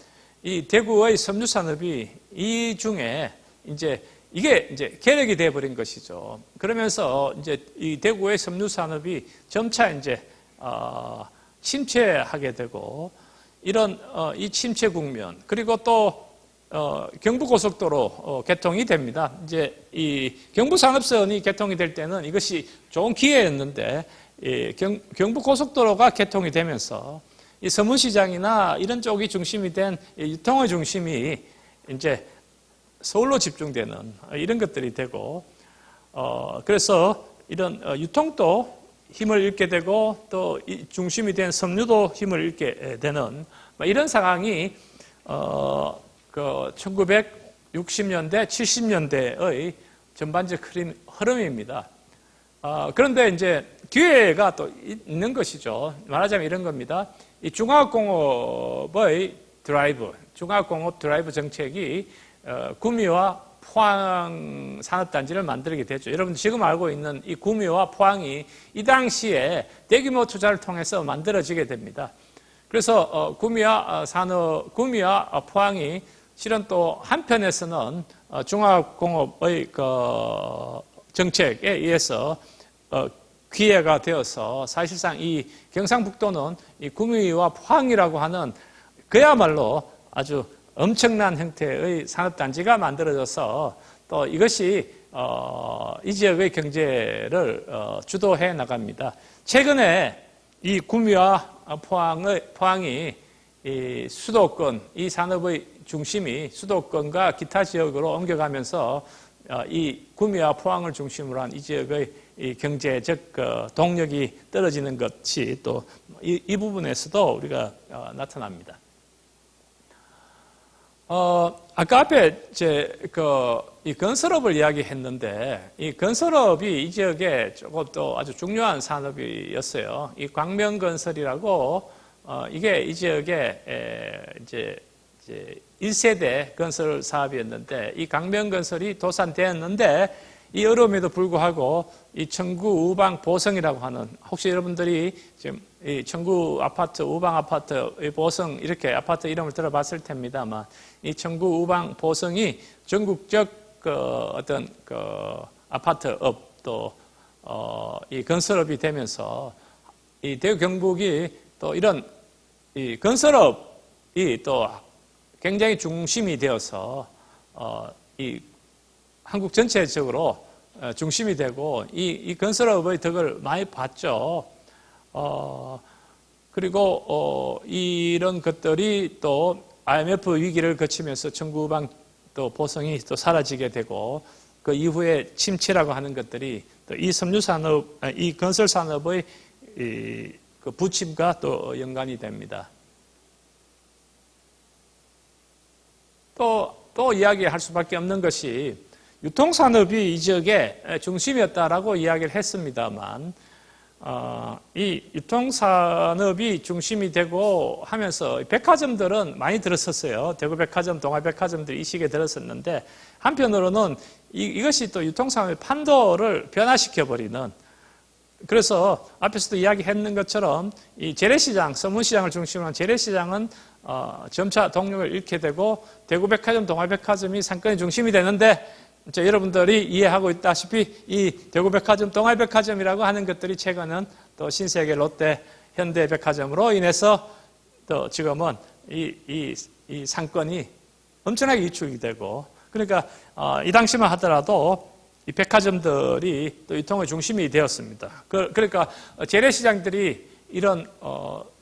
이 대구의 섬유산업이 이 중에 이게 이제 계력이 되어버린 것이죠. 그러면서 이제 이 대구의 섬유산업이 점차 이제 침체하게 되고 이런 이 침체 국면, 그리고 또 경부고속도로 개통이 됩니다. 이제 이 경부산업선이 개통이 될 때는 이것이 좋은 기회였는데, 경부고속도로가 개통이 되면서 이 서문시장이나 이런 쪽이 중심이 된 유통의 중심이 이제 서울로 집중되는 이런 것들이 되고, 그래서 이런 유통도 힘을 잃게 되고 또 이 중심이 된 섬유도 힘을 잃게 되는 이런 상황이 그 1960년대, 70년대의 전반적 흐름입니다. 그런데 이제 기회가 또 있는 것이죠. 말하자면 이런 겁니다. 이 중화공업의 드라이브, 중화공업 드라이브 정책이 구미와 포항 산업단지를 만들게 됐죠. 여러분 지금 알고 있는 이 구미와 포항이 이 당시에 대규모 투자를 통해서 만들어지게 됩니다. 그래서 구미와 포항이 실은 또 한편에서는 중화공업의 그 정책에 의해서 기회가 되어서 사실상 이 경상북도는 이 구미와 포항이라고 하는 그야말로 아주 엄청난 형태의 산업단지가 만들어져서 또 이것이 이 지역의 경제를 주도해 나갑니다. 최근에 이 구미와 포항이 이 수도권, 이 산업의 중심이 수도권과 기타 지역으로 옮겨가면서 이 구미와 포항을 중심으로 한 이 지역의 이 경제적 동력이 떨어지는 것이 또 이 부분에서도 우리가 나타납니다. 아까 앞에 이 건설업을 이야기했는데, 이 건설업이 이 지역에 조금 또 아주 중요한 산업이었어요. 이 광명건설이라고, 이게 이 지역에 이제 1세대 건설 사업이었는데, 이 광명건설이 도산되었는데, 이 어려움에도 불구하고 이 청구 우방 보성이라고 하는, 혹시 여러분들이 지금 이 청구 아파트, 우방 아파트, 보성 이렇게 아파트 이름을 들어봤을 텐데다만, 이 청구 우방 보성이 전국적 어떤 아파트업 또 이 건설업이 되면서 이 대구 경북이 또 이런 이 건설업이 또 굉장히 중심이 되어서 이 한국 전체적으로 중심이 되고 이 건설업의 덕을 많이 봤죠. 그리고 이런 것들이 또 IMF 위기를 거치면서 청구방 또 보성이 또 사라지게 되고 그 이후에 침체라고 하는 것들이 또 이 섬유산업, 이 건설산업의 그 부침과 또 연관이 됩니다. 또 이야기할 수밖에 없는 것이 유통산업이 이 지역의 중심이었다라고 이야기를 했습니다만, 이 유통산업이 중심이 되고 하면서 백화점들은 많이 들었었어요. 대구백화점, 동아백화점들이 이 시기에 들었었는데, 한편으로는 이것이 또 유통산업의 판도를 변화시켜버리는, 그래서 앞에서도 이야기했는 것처럼 이 재래시장, 서문시장을 중심으로 한 재래시장은 점차 동력을 잃게 되고 대구백화점, 동아백화점이 상권의 중심이 되는데, 여러분들이 이해하고 있다시피 이 대구백화점, 동아백화점이라고 하는 것들이 최근은 또 신세계, 롯데, 현대백화점으로 인해서 또 지금은 이 상권이 엄청나게 위축이 되고, 그러니까 이 당시만 하더라도 이 백화점들이 또 유통의 중심이 되었습니다. 그러니까 재래시장들이 이런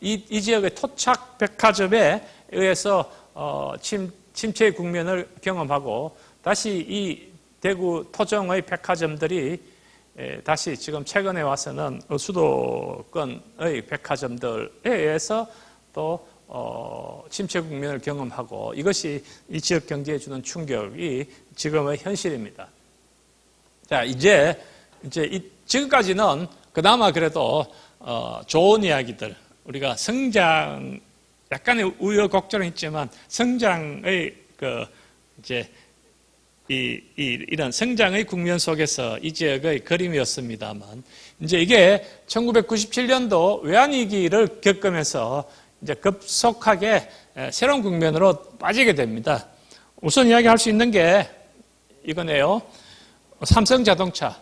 이 지역의 토착 백화점에 의해서 침체의 국면을 경험하고 다시 이 대구 토종의 백화점들이 다시 지금 최근에 와서는 수도권의 백화점들에 의해서 또 침체 국면을 경험하고, 이것이 이 지역 경제에 주는 충격이 지금의 현실입니다. 자, 이제 지금까지는 그나마 그래도 좋은 이야기들, 우리가 성장, 약간의 우여곡절은 있지만 성장의 이런 성장의 국면 속에서 이 지역의 그림이었습니다만, 이제 이게 1997년도 외환위기를 겪으면서 이제 급속하게 새로운 국면으로 빠지게 됩니다. 우선 이야기할 수 있는 게 이거네요. 삼성자동차.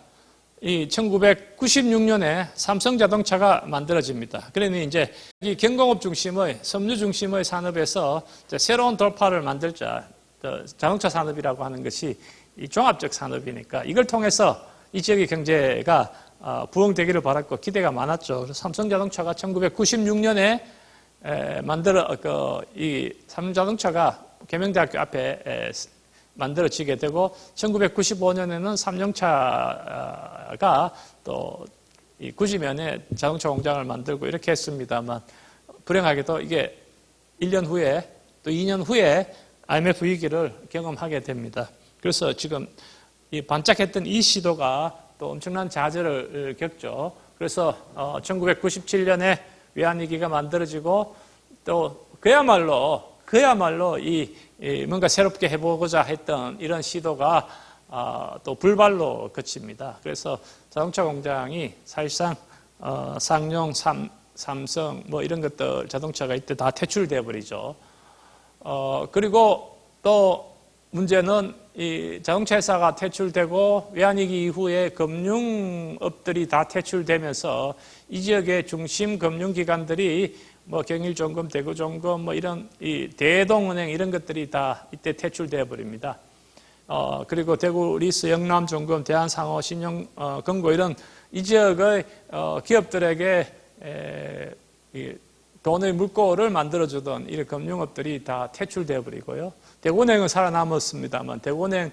이 1996년에 삼성자동차가 만들어집니다. 그러니 이제 이 경공업 중심의 섬유 중심의 산업에서 새로운 돌파를 만들자, 자동차 산업이라고 하는 것이 이 종합적 산업이니까 이걸 통해서 이 지역의 경제가 부흥되기를 바랐고 기대가 많았죠. 그래서 삼성자동차가 1996년에 이 삼성자동차가 계명대학교 앞에 만들어지게 되고 1995년에는 삼성차가 또 이 구지면에 자동차 공장을 만들고 이렇게 했습니다만 불행하게도 이게 1년 후에 또 2년 후에 IMF 위기를 경험하게 됩니다. 그래서 지금 이 반짝했던 이 시도가 또 엄청난 좌절을 겪죠. 그래서 1997년에 외환위기가 만들어지고 또 그야말로 이 뭔가 새롭게 해보고자 했던 이런 시도가 또 불발로 그칩니다. 그래서 자동차 공장이 사실상 쌍용, 삼성 뭐 이런 것들 자동차가 이때 다 퇴출돼 버리죠. 그리고 또 문제는 이 자동차 회사가 퇴출되고 외환위기 이후에 금융업들이 다 퇴출되면서 이 지역의 중심 금융기관들이 뭐 경일종금, 대구종금, 뭐 이런 이 대동은행 이런 것들이 다 이때 퇴출되어 버립니다. 그리고 대구리스, 영남종금, 대한상호, 신용금고 이런 이 지역의 기업들에게 이 돈의 물꼬를 만들어주던 이런 금융업들이 다 퇴출되어 버리고요. 대구은행은 살아남았습니다만 대구은행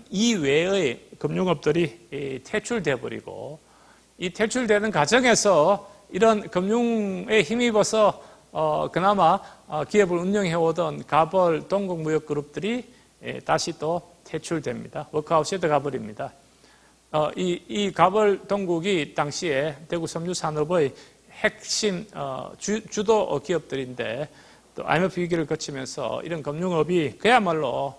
이외의 금융업들이 퇴출되어 버리고 이 퇴출되는 과정에서 이런 금융에 힘입어서 그나마 기업을 운영해오던 가벌 동국무역그룹들이 다시 또 퇴출됩니다. 워크아웃에 들어가 버립니다. 이 가벌 동국이 당시에 대구 섬유산업의 핵심 주도 기업들인데 또 IMF 위기를 거치면서 이런 금융업이 그야말로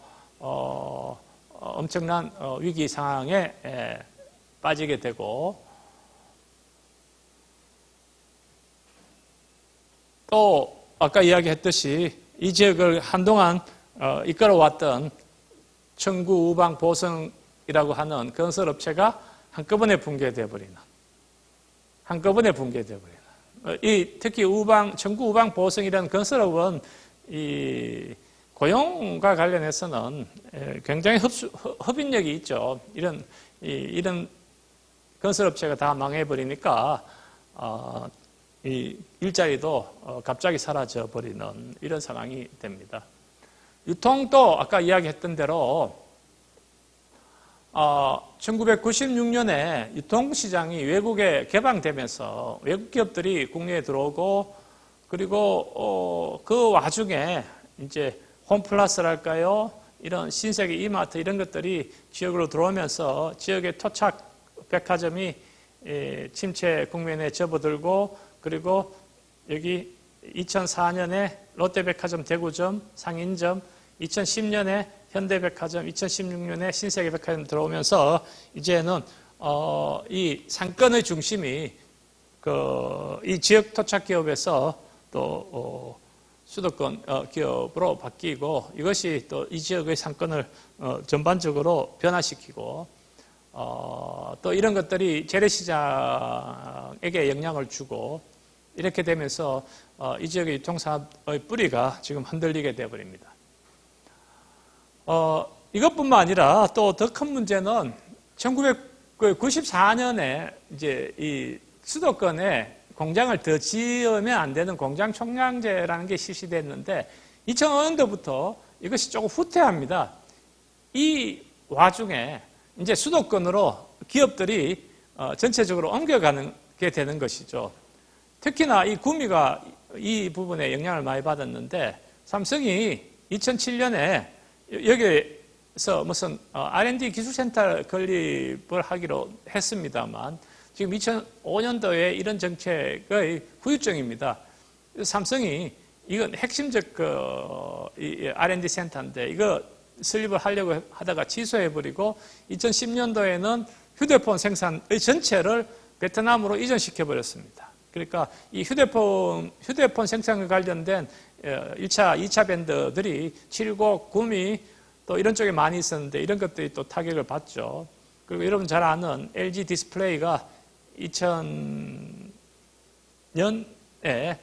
엄청난 위기 상황에 빠지게 되고 또 아까 이야기했듯이 이 지역을 한동안 이끌어왔던 청구, 우방, 보성이라고 하는 건설업체가 한꺼번에 붕괴되어 버리는 특히 청구, 우방, 보성이라는 건설업은 이 고용과 관련해서는 굉장히 흡인력이 있죠. 이런 건설업체가 다 망해버리니까 이 일자리도 갑자기 사라져 버리는 이런 상황이 됩니다. 유통도 아까 이야기했던 대로 1996년에 유통시장이 외국에 개방되면서 외국 기업들이 국내에 들어오고 그리고 그 와중에 이제 홈플러스랄까요? 이런 신세계 이마트 이런 것들이 지역으로 들어오면서 지역의 토착 백화점이 침체 국면에 접어들고 그리고 여기 2004년에 롯데백화점 대구점, 상인점, 2010년에 현대백화점, 2016년에 신세계백화점 들어오면서 이제는 이 상권의 중심이 이 지역 토착 기업에서 또 수도권 기업으로 바뀌고 이것이 또 이 지역의 상권을 전반적으로 변화시키고 또 이런 것들이 재래시장에게 영향을 주고 이렇게 되면서 이 지역의 유통산업의 뿌리가 지금 흔들리게 되어버립니다. 이것뿐만 아니라 또 더 큰 문제는 1994년에 이제 이 수도권에 공장을 더 지으면 안 되는 공장 총량제라는 게 실시됐는데 2005년도부터 이것이 조금 후퇴합니다. 이 와중에 이제 수도권으로 기업들이 전체적으로 옮겨가게 되는 것이죠. 특히나 이 구미가 이 부분에 영향을 많이 받았는데 삼성이 2007년에 여기에서 무슨 R&D 기술센터 건립을 하기로 했습니다만 지금 2005년도에 이런 정책의 후유증입니다. 삼성이 이건 핵심적 이 R&D 센터인데 이거 설립을 하려고 하다가 취소해버리고 2010년도에는 휴대폰 생산의 전체를 베트남으로 이전시켜버렸습니다. 그러니까 이 휴대폰 생산과 관련된 1차, 2차 밴드들이 7곡, 구미 또 이런 쪽에 많이 있었는데 이런 것들이 또 타격을 받죠. 그리고 여러분 잘 아는 LG 디스플레이가 2000년에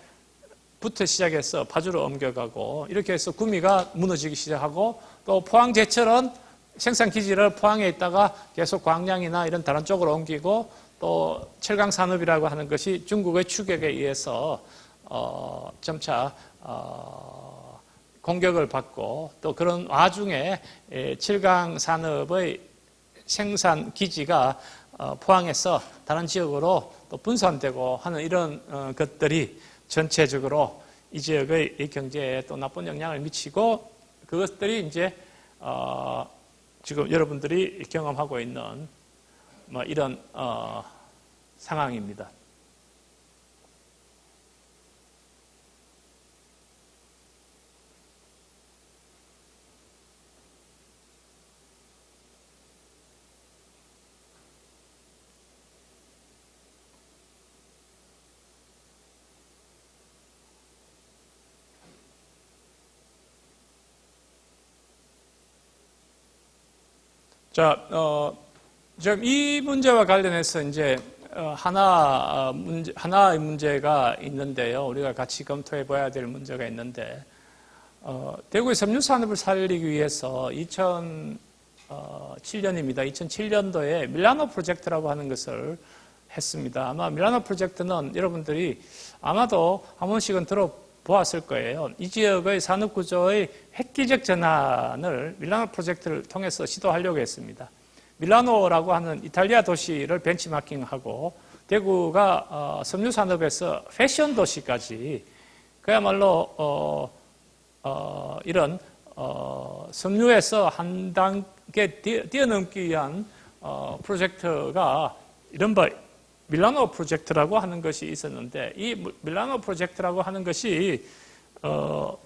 부터 시작해서 파주로 옮겨가고 이렇게 해서 구미가 무너지기 시작하고 또 포항제철은 생산 기지를 포항에 있다가 계속 광양이나 이런 다른 쪽으로 옮기고 또 철강산업이라고 하는 것이 중국의 추격에 의해서 점차 공격을 받고 또 그런 와중에 철강산업의 생산 기지가 포항에서 다른 지역으로 또 분산되고 하는 이런 것들이 전체적으로 이 지역의 경제에 또 나쁜 영향을 미치고 그것들이 이제 지금 여러분들이 경험하고 있는 뭐 이런 상황입니다. 자, 지금 이 문제와 관련해서 이제 하나의 문제가 있는데요. 우리가 같이 검토해 봐야 될 문제가 있는데, 대구의 섬유 산업을 살리기 위해서 2007년입니다. 2007년도에 밀라노 프로젝트라고 하는 것을 했습니다. 아마 밀라노 프로젝트는 여러분들이 아마도 한 번씩은 들어보았을 거예요. 이 지역의 산업 구조의 획기적 전환을 밀라노 프로젝트를 통해서 시도하려고 했습니다. 밀라노라고 하는 이탈리아 도시를 벤치마킹하고 대구가 섬유 산업에서 패션 도시까지 그야말로 이런 섬유에서 한 단계 뛰어넘기 위한 프로젝트가 이른바 밀라노 프로젝트라고 하는 것이 있었는데 이 밀라노 프로젝트라고 하는 것이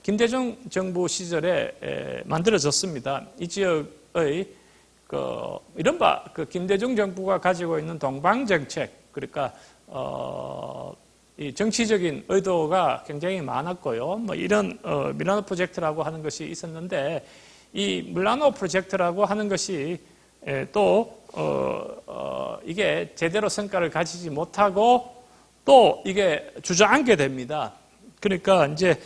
김대중 정부 시절에 만들어졌습니다. 이 지역의 이른바 김대중 정부가 가지고 있는 동방 정책, 그러니까 이 정치적인 의도가 굉장히 많았고요. 뭐 이런 밀라노 프로젝트라고 하는 것이 있었는데 이 밀라노 프로젝트라고 하는 것이 또 이게 제대로 성과를 가지지 못하고 또 이게 주저앉게 됩니다. 그러니까 이제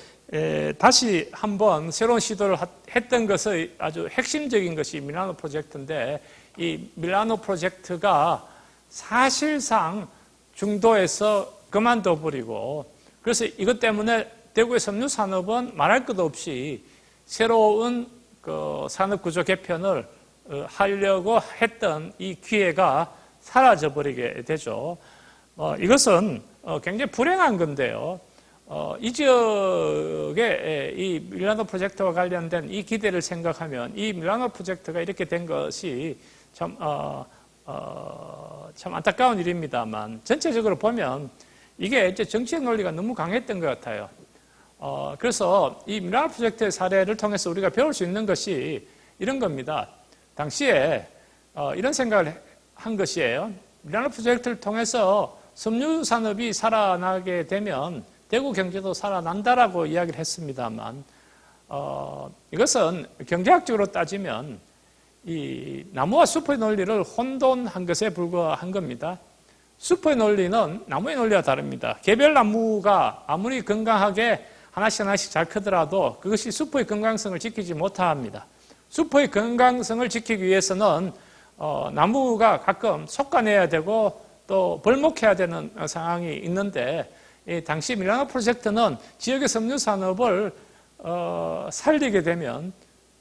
다시 한번 새로운 시도를 했던 것의 아주 핵심적인 것이 밀라노 프로젝트인데 이 밀라노 프로젝트가 사실상 중도에서 그만둬 버리고 그래서 이것 때문에 대구의 섬유 산업은 말할 것도 없이 새로운 그 산업 구조 개편을 하려고 했던 이 기회가 사라져 버리게 되죠. 이것은 굉장히 불행한 건데요. 이 지역의 이 밀라노 프로젝트와 관련된 이 기대를 생각하면 이 밀라노 프로젝트가 이렇게 된 것이 참 안타까운 일입니다만 전체적으로 보면 이게 이제 정치의 논리가 너무 강했던 것 같아요. 그래서 이 밀라노 프로젝트의 사례를 통해서 우리가 배울 수 있는 것이 이런 겁니다. 당시에 이런 생각을 한 것이에요. 밀라노 프로젝트를 통해서 섬유 산업이 살아나게 되면 대구 경제도 살아난다라고 이야기를 했습니다만 이것은 경제학적으로 따지면 이 나무와 숲의 논리를 혼돈한 것에 불과한 겁니다. 숲의 논리는 나무의 논리와 다릅니다. 개별 나무가 아무리 건강하게 하나씩 잘 크더라도 그것이 숲의 건강성을 지키지 못합니다. 숲의 건강성을 지키기 위해서는 나무가 가끔 솎아내야 되고 또 벌목해야 되는 상황이 있는데 당시 밀라노 프로젝트는 지역의 섬유 산업을 살리게 되면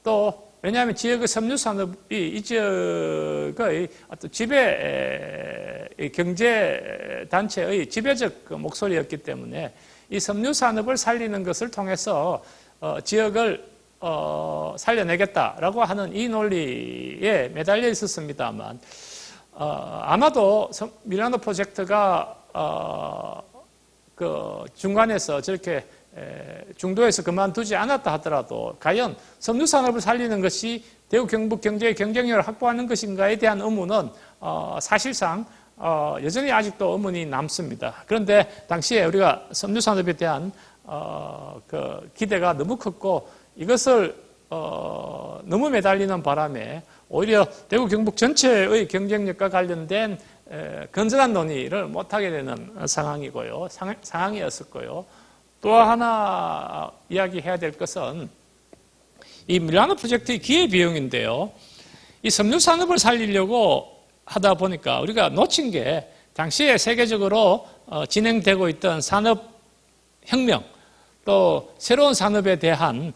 또 왜냐하면 지역의 섬유 산업이 이 지역의 어떤 지배 경제 단체의 지배적 목소리였기 때문에 이 섬유 산업을 살리는 것을 통해서 지역을 살려내겠다라고 하는 이 논리에 매달려 있었습니다만 아마도 밀라노 프로젝트가 그 중간에서 저렇게 중도에서 그만두지 않았다 하더라도 과연 섬유 산업을 살리는 것이 대구 경북 경제의 경쟁력을 확보하는 것인가에 대한 의문은 사실상 여전히 아직도 의문이 남습니다. 그런데 당시에 우리가 섬유 산업에 대한 그 기대가 너무 컸고 이것을 너무 매달리는 바람에 오히려 대구 경북 전체의 경쟁력과 관련된 건전한 논의를 못하게 되는 상황이고요. 상황이었었고요. 또 하나 이야기해야 될 것은 이 밀라노 프로젝트의 기회비용인데요. 이 섬유 산업을 살리려고 하다 보니까 우리가 놓친 게 당시에 세계적으로 진행되고 있던 산업혁명, 또 새로운 산업에 대한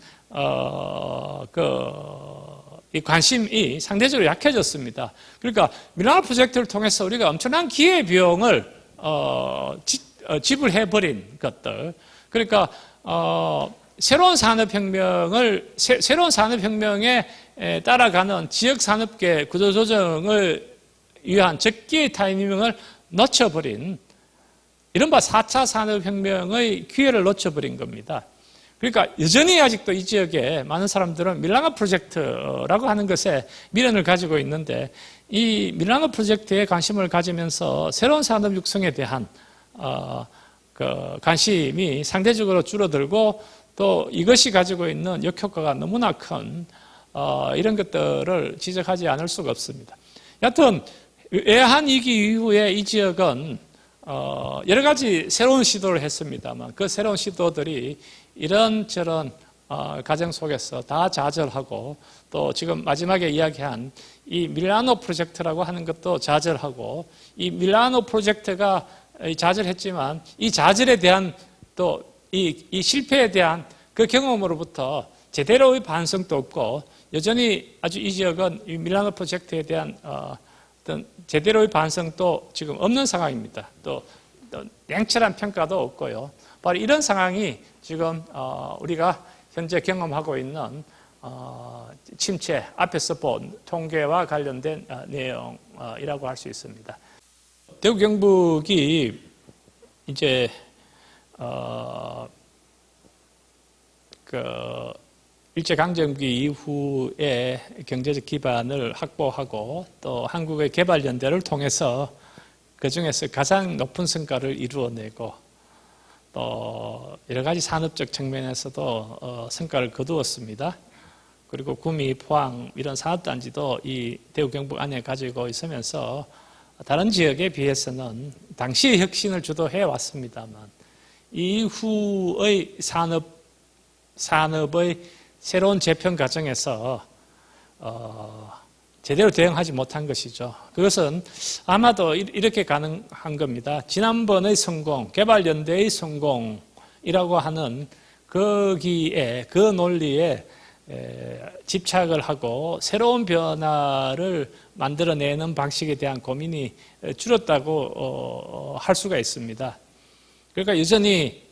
이 관심이 상대적으로 약해졌습니다. 그러니까 밀라노 프로젝트를 통해서 우리가 엄청난 기회비용을 지불해버린 것들. 그러니까 새로운 산업혁명에 따라가는 지역산업계 구조조정을 위한 적기의 타이밍을 놓쳐버린 이른바 4차 산업혁명의 기회를 놓쳐버린 겁니다. 그러니까 여전히 아직도 이 지역에 많은 사람들은 밀라노 프로젝트라고 하는 것에 미련을 가지고 있는데 이 밀라노 프로젝트에 관심을 가지면서 새로운 산업 육성에 대한 관심이 상대적으로 줄어들고 또 이것이 가지고 있는 역효과가 너무나 큰 이런 것들을 지적하지 않을 수가 없습니다. 여하튼 외환위기 이후에 이 지역은 여러 가지 새로운 시도를 했습니다만 그 새로운 시도들이 이런저런 과정 속에서 다 좌절하고 또 지금 마지막에 이야기한 이 밀라노 프로젝트라고 하는 것도 좌절하고 이 밀라노 프로젝트가 좌절했지만 이 좌절에 대한 또 이 실패에 대한 그 경험으로부터 제대로의 반성도 없고 여전히 아주 이 지역은 이 밀라노 프로젝트에 대한 어떤 제대로의 반성도 지금 없는 상황입니다. 또 냉철한 평가도 없고요. 바로 이런 상황이 지금 우리가 현재 경험하고 있는 침체 앞에서 본 통계와 관련된 내용이라고 할 수 있습니다. 대구 경북이 이제 일제강점기 이후에 경제적 기반을 확보하고 또 한국의 개발연대를 통해서 그중에서 가장 높은 성과를 이루어내고 또 여러 가지 산업적 측면에서도 성과를 거두었습니다. 그리고 구미, 포항 이런 산업단지도 이 대구 경북 안에 가지고 있으면서 다른 지역에 비해서는 당시의 혁신을 주도해 왔습니다만 이후의 산업의 새로운 재편 과정에서 제대로 대응하지 못한 것이죠. 그것은 아마도 이렇게 가능한 겁니다. 지난번의 성공, 개발연대의 성공이라고 하는 거기에 그 논리에 집착을 하고 새로운 변화를 만들어내는 방식에 대한 고민이 줄었다고 할 수가 있습니다. 그러니까 여전히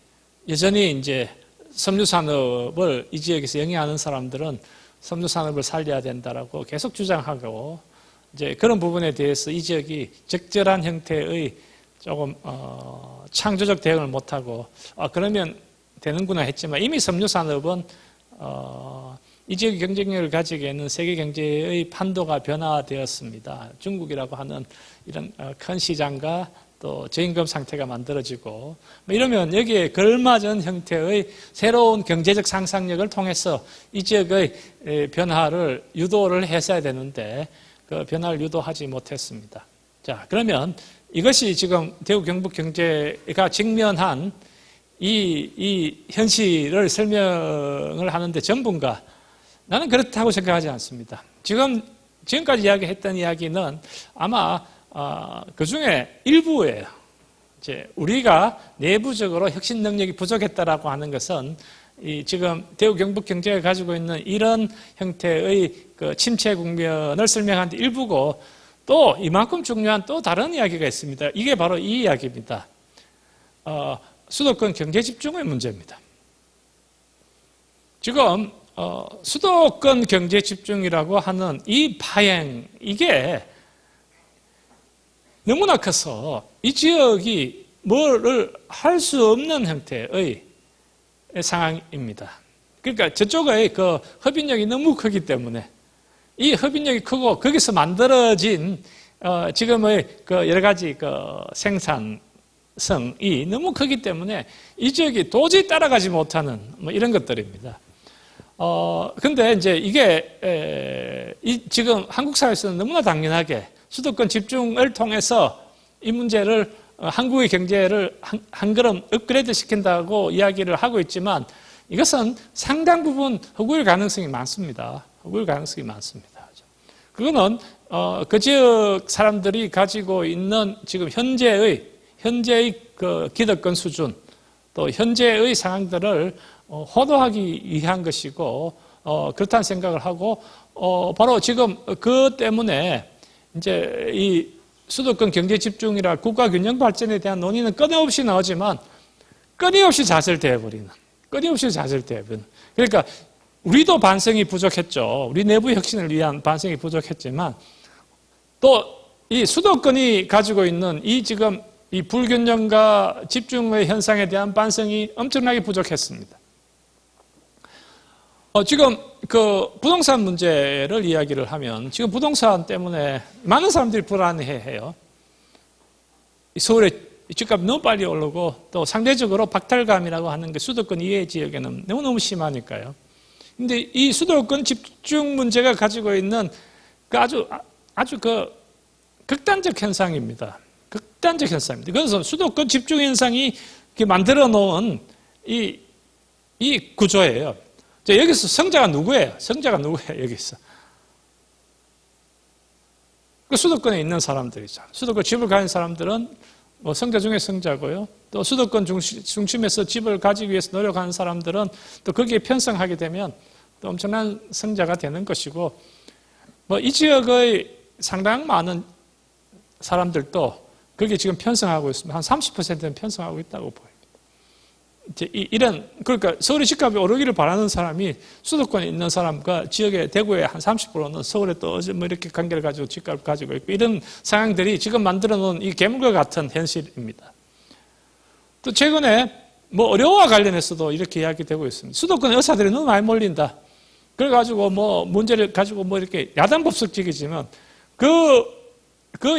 이제 섬유 산업을 이 지역에서 영위하는 사람들은 섬유 산업을 살려야 된다라고 계속 주장하고 이제 그런 부분에 대해서 이 지역이 적절한 형태의 조금 창조적 대응을 못하고 그러면 되는구나 했지만 이미 섬유 산업은 이 지역의 경쟁력을 가지게 있는 세계 경제의 판도가 변화되었습니다. 중국이라고 하는 이런 큰 시장과 또 저임금 상태가 만들어지고 이러면 여기에 걸맞은 형태의 새로운 경제적 상상력을 통해서 이 지역의 변화를 유도를 했어야 되는데 그 변화를 유도하지 못했습니다. 자, 그러면 이것이 지금 대구 경북 경제가 직면한 이 현실을 설명을 하는데 전부인가? 나는 그렇다고 생각하지 않습니다. 지금까지 이야기했던 이야기는 아마 그 중에 일부예요. 이제 우리가 내부적으로 혁신 능력이 부족했다라고 하는 것은 지금 대구 경북 경제가 가지고 있는 이런 형태의 그 침체 국면을 설명하는 데 일부고 또 이만큼 중요한 또 다른 이야기가 있습니다. 이게 바로 이 이야기입니다. 수도권 경제 집중의 문제입니다. 지금 수도권 경제 집중이라고 하는 이 파행 이게 너무나 커서 이 지역이 뭐를 할 수 없는 형태의 상황입니다. 그러니까 저쪽의 그 흡인력이 너무 크기 때문에 이 흡인력이 크고 거기서 만들어진 지금의 그 여러 가지 그 생산성이 너무 크기 때문에 이 지역이 도저히 따라가지 못하는 뭐 이런 것들입니다. 근데 이제 이게, 지금 한국 사회에서는 너무나 당연하게 수도권 집중을 통해서 이 문제를, 한국의 경제를 한 걸음 업그레이드 시킨다고 이야기를 하고 있지만 이것은 상당 부분 허구일 가능성이 많습니다. 허구일 가능성이 많습니다. 그거는, 그 지역 사람들이 가지고 있는 지금 현재의 그 기득권 수준, 또 현재의 상황들을 호도하기 위한 것이고, 그렇다는 생각을 하고, 바로 지금 그 때문에 이제 이 수도권 경제 집중이라 국가 균형 발전에 대한 논의는 끊임없이 나오지만 끊임없이 좌절되어버리는. 그러니까 우리도 반성이 부족했죠. 우리 내부 혁신을 위한 반성이 부족했지만 또 이 수도권이 가지고 있는 이 지금 이 불균형과 집중의 현상에 대한 반성이 엄청나게 부족했습니다. 지금 그 부동산 문제를 이야기를 하면 지금 부동산 때문에 많은 사람들이 불안해해요. 서울의 집값이 너무 빨리 오르고 또 상대적으로 박탈감이라고 하는 게 수도권 이외의 지역에는 너무너무 심하니까요. 근데 이 수도권 집중 문제가 가지고 있는 그 아주 그 극단적 현상입니다. 그래서 수도권 집중 현상이 만들어 놓은 이 구조예요. 여기서 성자가 누구예요? 여기서. 그 수도권에 있는 사람들이죠. 수도권 집을 가진 사람들은 뭐 성자 중에 성자고요. 또 수도권 중심에서 집을 가지기 위해서 노력하는 사람들은 또 거기에 편성하게 되면 또 엄청난 성자가 되는 것이고, 뭐 이 지역의 상당 많은 사람들도 거기에 지금 편성하고 있습니다. 한 30%는 편성하고 있다고 보여요. 그러니까 서울의 집값이 오르기를 바라는 사람이 수도권에 있는 사람과 지역의 대구의 한 30%는 서울에 또 뭐 이렇게 관계를 가지고 집값을 가지고 있고, 이런 상황들이 지금 만들어 놓은 이 괴물과 같은 현실입니다. 또 최근에 뭐 의료와 관련해서도 이렇게 이야기되고 있습니다. 수도권 의사들이 너무 많이 몰린다. 그래가지고 뭐 문제를 가지고 뭐 이렇게 야단법석적이지만 그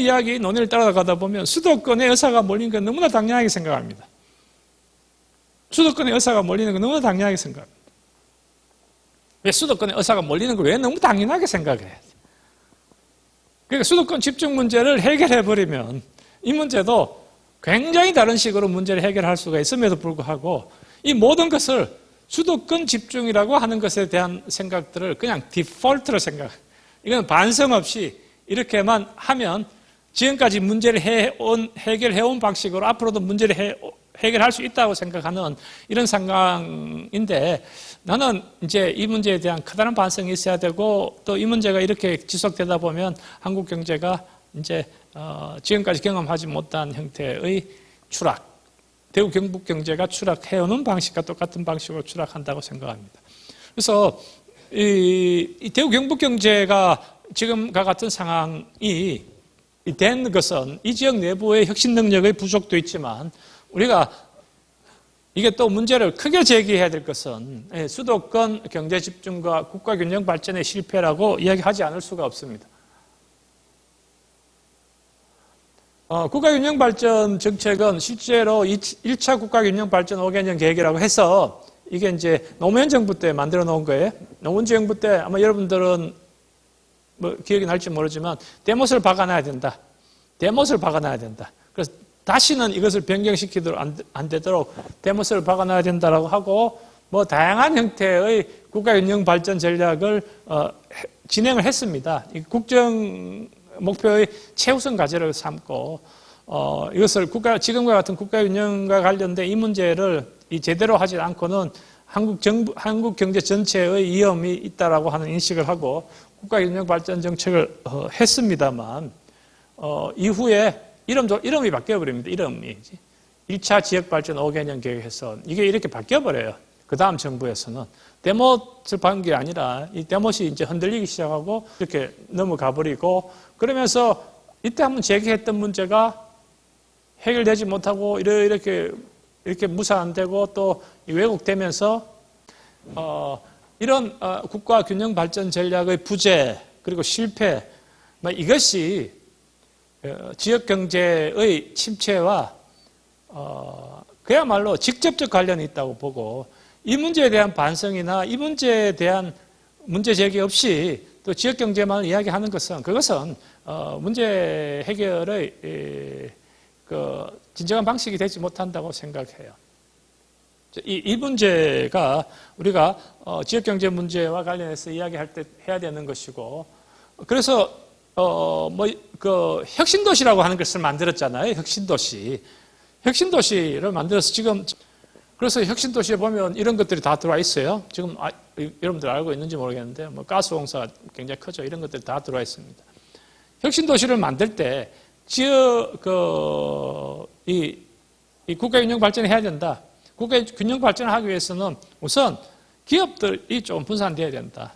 이야기 논의를 따라가다 보면 수도권에 의사가 몰린 건 너무나 당연하게 생각합니다. 수도권에 의사가 몰리는 건 너무나 당연하게 생각합니다. 왜 수도권에 의사가 몰리는 걸 왜 너무 당연하게 생각해요? 그러니까 수도권 집중 문제를 해결해버리면 이 문제도 굉장히 다른 식으로 문제를 해결할 수가 있음에도 불구하고 이 모든 것을 수도권 집중이라고 하는 것에 대한 생각들을 그냥 디폴트로 생각해요. 이건 반성 없이 이렇게만 하면 지금까지 문제를 해결해온 방식으로 앞으로도 문제를 해결할 수 있다고 생각하는 이런 상황인데, 나는 이제 이 문제에 대한 커다란 반성이 있어야 되고, 또 이 문제가 이렇게 지속되다 보면 한국 경제가 이제 지금까지 경험하지 못한 형태의 추락, 대구 경북 경제가 추락해오는 방식과 똑같은 방식으로 추락한다고 생각합니다. 그래서 이 대구 경북 경제가 지금과 같은 상황이 된 것은 이 지역 내부의 혁신 능력의 부족도 있지만, 우리가 이게 또 문제를 크게 제기해야 될 것은 수도권 경제 집중과 국가 균형 발전의 실패라고 이야기하지 않을 수가 없습니다. 국가 균형 발전 정책은 실제로 1차 국가 균형 발전 5개년 계획이라고 해서 이게 이제 노무현 정부 때 만들어 놓은 거예요. 노무현 정부 때 아마 여러분들은 뭐 기억이 날지 모르지만 대못을 박아놔야 된다. 그래서 다시는 이것을 변경시키도록 안 되도록 대못을 박아놔야 된다라고 하고, 뭐 다양한 형태의 국가균형 발전 전략을 진행을 했습니다. 국정 목표의 최우선 과제를 삼고, 이것을 지금과 같은 국가균형과 관련된 이 문제를 제대로 하지 않고는 한국 경제 전체의 위험이 있다라고 하는 인식을 하고 국가균형 발전 정책을 했습니다만, 이후에 이름이 바뀌어버립니다. 이름이. 1차 지역발전 5개년 계획에서 이게 이렇게 바뀌어버려요. 그 다음 정부에서는. 대못을 박은 게 아니라 이 대못이 이제 흔들리기 시작하고 이렇게 넘어가버리고, 그러면서 이때 한번 제기했던 문제가 해결되지 못하고 이렇게 무산되고 또 왜곡되면서 이런 국가 균형 발전 전략의 부재 그리고 실패, 이것이 지역 경제의 침체와 그야말로 직접적 관련이 있다고 보고, 이 문제에 대한 반성이나 이 문제에 대한 문제 제기 없이 또 지역경제만 이야기하는 것은 그것은 문제 해결의 진정한 방식이 되지 못한다고 생각해요. 이 문제가 우리가 지역경제 문제와 관련해서 이야기할 때 해야 되는 것이고, 그래서 혁신도시라고 하는 것을 만들었잖아요. 혁신도시를 만들어서 지금, 그래서 혁신도시에 보면 이런 것들이 다 들어와 있어요. 지금 여러분들 알고 있는지 모르겠는데 가스공사가 굉장히 크죠. 이런 것들이 다 들어와 있습니다. 혁신도시를 만들 때 이 국가 균형 발전을 해야 된다. 국가 균형 발전을 하기 위해서는 우선 기업들이 좀 분산돼야 된다.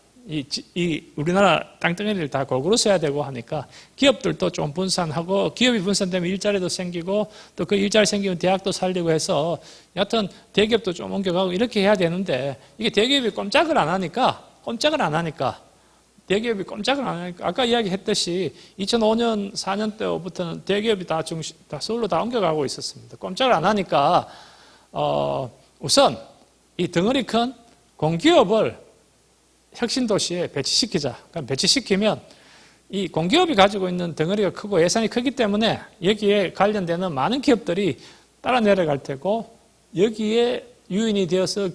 우리나라 땅덩어리를 다 골고루 써야 되고 하니까 기업들도 좀 분산하고, 기업이 분산되면 일자리도 생기고, 또 그 일자리 생기면 대학도 살리고 해서 여하튼 대기업도 좀 옮겨가고 이렇게 해야 되는데, 이게 대기업이 꼼짝을 안 하니까 아까 이야기했듯이 2005년 4년 때부터는 대기업이 다 서울로 다 옮겨가고 있었습니다. 꼼짝을 안 하니까 우선 이 덩어리 큰 공기업을 혁신도시에 배치시키자. 그럼 배치시키면 이 공기업이 가지고 있는 덩어리가 크고 예산이 크기 때문에 여기에 관련되는 많은 기업들이 따라 내려갈 테고, 여기에 유인이 되어서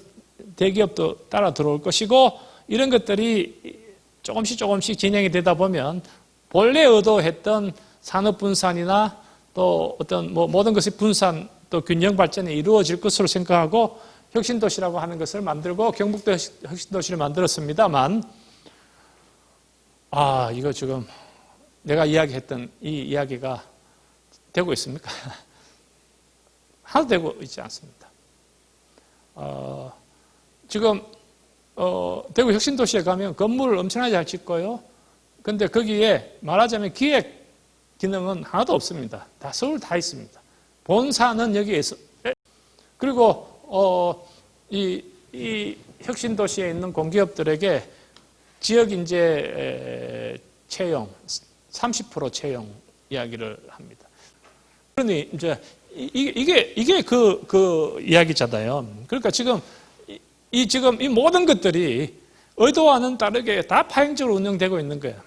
대기업도 따라 들어올 것이고, 이런 것들이 조금씩 진행이 되다 보면 본래 의도했던 산업 분산이나 또 어떤 모든 것이 분산 또 균형 발전이 이루어질 것으로 생각하고 혁신도시라고 하는 것을 만들고 경북도 혁신도시를 만들었습니다만, 이거 지금 내가 이야기했던 이 이야기가 되고 있습니까? 하나도 되고 있지 않습니다. 지금 대구 혁신도시에 가면 건물을 엄청나게 잘 짓고요. 근데 거기에 말하자면 기획 기능은 하나도 없습니다. 다 서울 다 있습니다. 본사는 여기에 있어. 그리고 이 혁신도시에 있는 공기업들에게 지역 인재 채용 30% 채용 이야기를 합니다. 그러니 이제 이게 그 이야기잖아요. 그러니까 지금 이 모든 것들이 의도와는 다르게 다 파행적으로 운영되고 있는 거예요.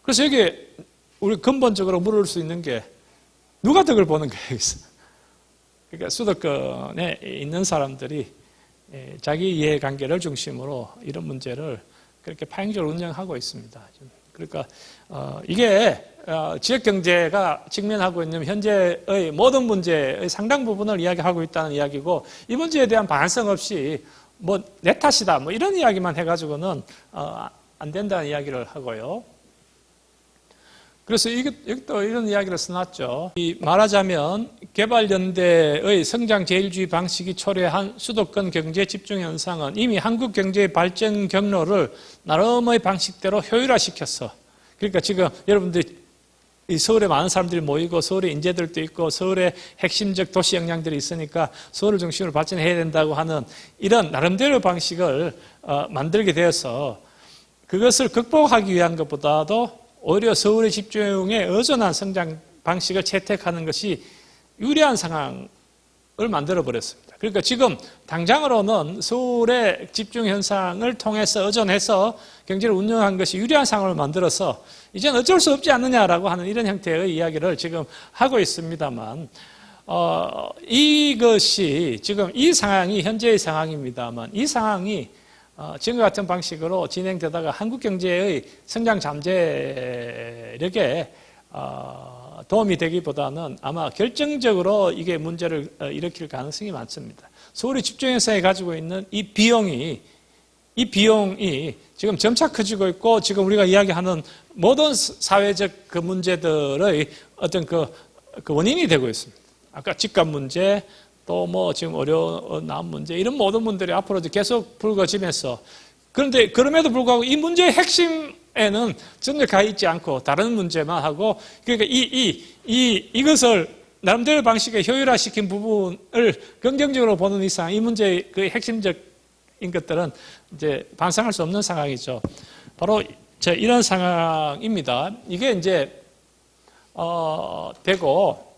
그래서 여기에 우리 근본적으로 물을 수 있는 게 누가 덕을 보는 거예요. 그러니까 수도권에 있는 사람들이 자기 이해관계를 중심으로 이런 문제를 그렇게 파행적으로 운영하고 있습니다. 그러니까 이게 지역경제가 직면하고 있는 현재의 모든 문제의 상당 부분을 이야기하고 있다는 이야기고, 이 문제에 대한 반성 없이 내 탓이다 이런 이야기만 해가지고는 안 된다는 이야기를 하고요. 그래서 여기도 이런 이야기를 써놨죠. 말하자면 개발연대의 성장제일주의 방식이 초래한 수도권 경제 집중 현상은 이미 한국 경제의 발전 경로를 나름의 방식대로 효율화시켰어. 그러니까 지금 여러분들이 서울에 많은 사람들이 모이고 서울에 인재들도 있고 서울에 핵심적 도시 역량들이 있으니까 서울을 중심으로 발전해야 된다고 하는 이런 나름대로 방식을 만들게 되어서 그것을 극복하기 위한 것보다도 오히려 서울의 집중에 의존한 성장 방식을 채택하는 것이 유리한 상황을 만들어버렸습니다. 그러니까 지금 당장으로는 서울의 집중 현상을 통해서 의존해서 경제를 운영한 것이 유리한 상황을 만들어서 이제는 어쩔 수 없지 않느냐라고 하는 이런 형태의 이야기를 지금 하고 있습니다만, 이것이 지금 이 상황이 현재의 상황입니다만, 이 상황이 지금과 같은 방식으로 진행되다가 한국 경제의 성장 잠재력에 도움이 되기보다는 아마 결정적으로 이게 문제를 일으킬 가능성이 많습니다. 서울의 집중현상이 가지고 있는 이 비용이 지금 점차 커지고 있고, 지금 우리가 이야기하는 모든 사회적 그 문제들의 어떤 그 원인이 되고 있습니다. 아까 집값 문제, 또 지금 어려운 문제, 이런 모든 문제들이 앞으로도 계속 불거지면서, 그런데 그럼에도 불구하고 이 문제의 핵심에는 전혀 가 있지 않고 다른 문제만 하고, 그러니까 이것을 나름대로 방식에 효율화시킨 부분을 긍정적으로 보는 이상 이 문제의 그 핵심적인 것들은 이제 반성할 수 없는 상황이죠. 바로 이런 상황입니다. 이게 이제 되고,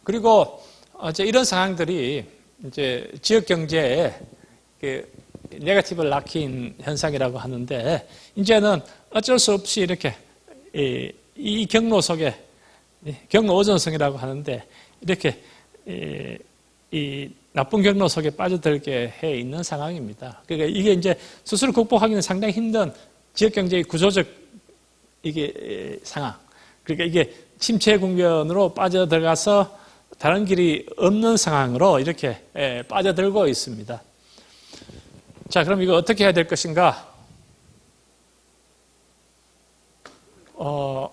그리고 이런 상황들이 이제 지역 경제에 네거티브를 낚인 현상이라고 하는데, 이제는 어쩔 수 없이 이렇게 이 경로 속에 경로 오존성이라고 하는데, 이렇게 이 나쁜 경로 속에 빠져들게 해 있는 상황입니다. 그러니까 이게 이제 스스로 극복하기는 상당히 힘든 지역 경제의 구조적 이게 상황. 그러니까 이게 침체 국면으로 빠져들어가서 다른 길이 없는 상황으로 이렇게 빠져들고 있습니다. 자, 그럼 이거 어떻게 해야 될 것인가?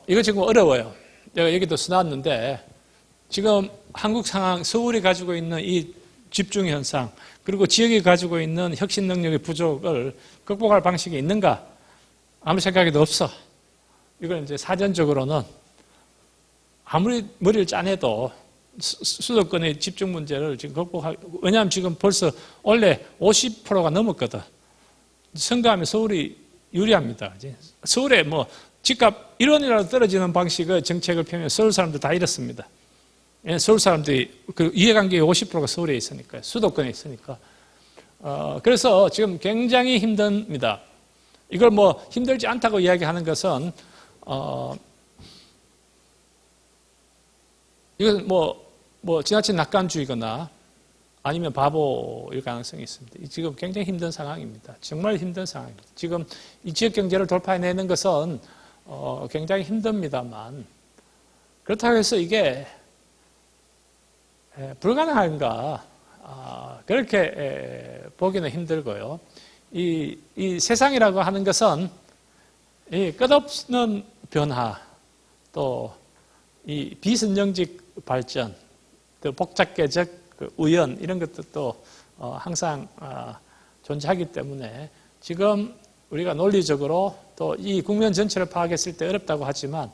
이거 지금 어려워요. 내가 여기도 써놨는데, 지금 한국 상황, 서울이 가지고 있는 이 집중 현상, 그리고 지역이 가지고 있는 혁신 능력의 부족을 극복할 방식이 있는가? 아무 생각에도 없어. 이건 이제 사전적으로는 아무리 머리를 짜내도 수도권의 집중 문제를 지금 극복하고, 왜냐하면 지금 벌써 원래 50%가 넘었거든. 선거하면 서울이 유리합니다. 서울에 뭐 집값 1원이라도 떨어지는 방식의 정책을 펴면 서울 사람들 다 이렇습니다. 서울 사람들이 그 이해관계의 50%가 서울에 있으니까요. 수도권에 있으니까. 그래서 지금 굉장히 힘듭니다. 이걸 뭐 힘들지 않다고 이야기하는 것은 이건 뭐 지나친 낙관주의거나 아니면 바보일 가능성이 있습니다. 지금 굉장히 힘든 상황입니다. 정말 힘든 상황입니다. 지금 이 지역 경제를 돌파해내는 것은 굉장히 힘듭니다만, 그렇다고 해서 이게 불가능한가? 그렇게 보기는 힘들고요. 이 세상이라고 하는 것은 이 끝없는 변화, 또 이 비선정직 발전, 또 복잡계적 우연, 이런 것들도 항상 존재하기 때문에 지금 우리가 논리적으로 또 이 국면 전체를 파악했을 때 어렵다고 하지만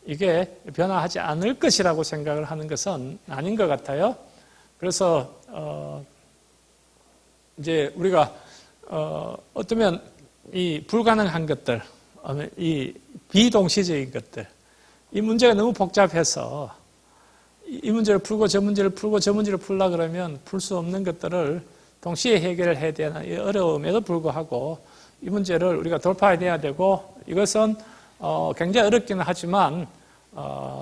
이게 변화하지 않을 것이라고 생각을 하는 것은 아닌 것 같아요. 그래서 이제 우리가 어쩌면 이 불가능한 것들, 이 비동시적인 것들, 이 문제가 너무 복잡해서 이 문제를 풀고 저 문제를 풀고 저 문제를 풀라 그러면 풀 수 없는 것들을 동시에 해결을 해야 되는 이 어려움에도 불구하고 이 문제를 우리가 돌파해내야 되고, 이것은 굉장히 어렵기는 하지만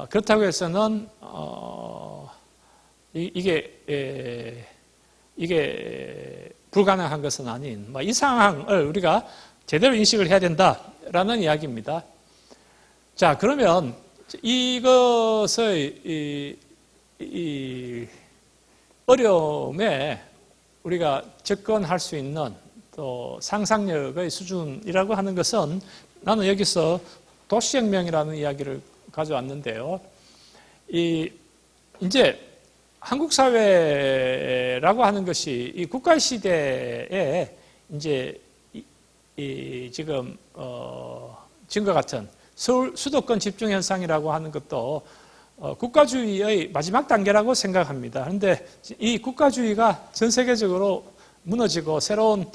그렇다고 해서는 이게 불가능한 것은 아닌 이 상황을 우리가 제대로 인식을 해야 된다라는 이야기입니다. 자, 그러면 이것의 이 어려움에 우리가 접근할 수 있는 또 상상력의 수준이라고 하는 것은, 나는 여기서 도시혁명이라는 이야기를 가져왔는데요. 이제 한국 사회라고 하는 것이 이 국가 시대에 이제 지금 지금과 같은 수도권 집중 현상이라고 하는 것도 국가주의의 마지막 단계라고 생각합니다. 그런데 이 국가주의가 전 세계적으로 무너지고 새로운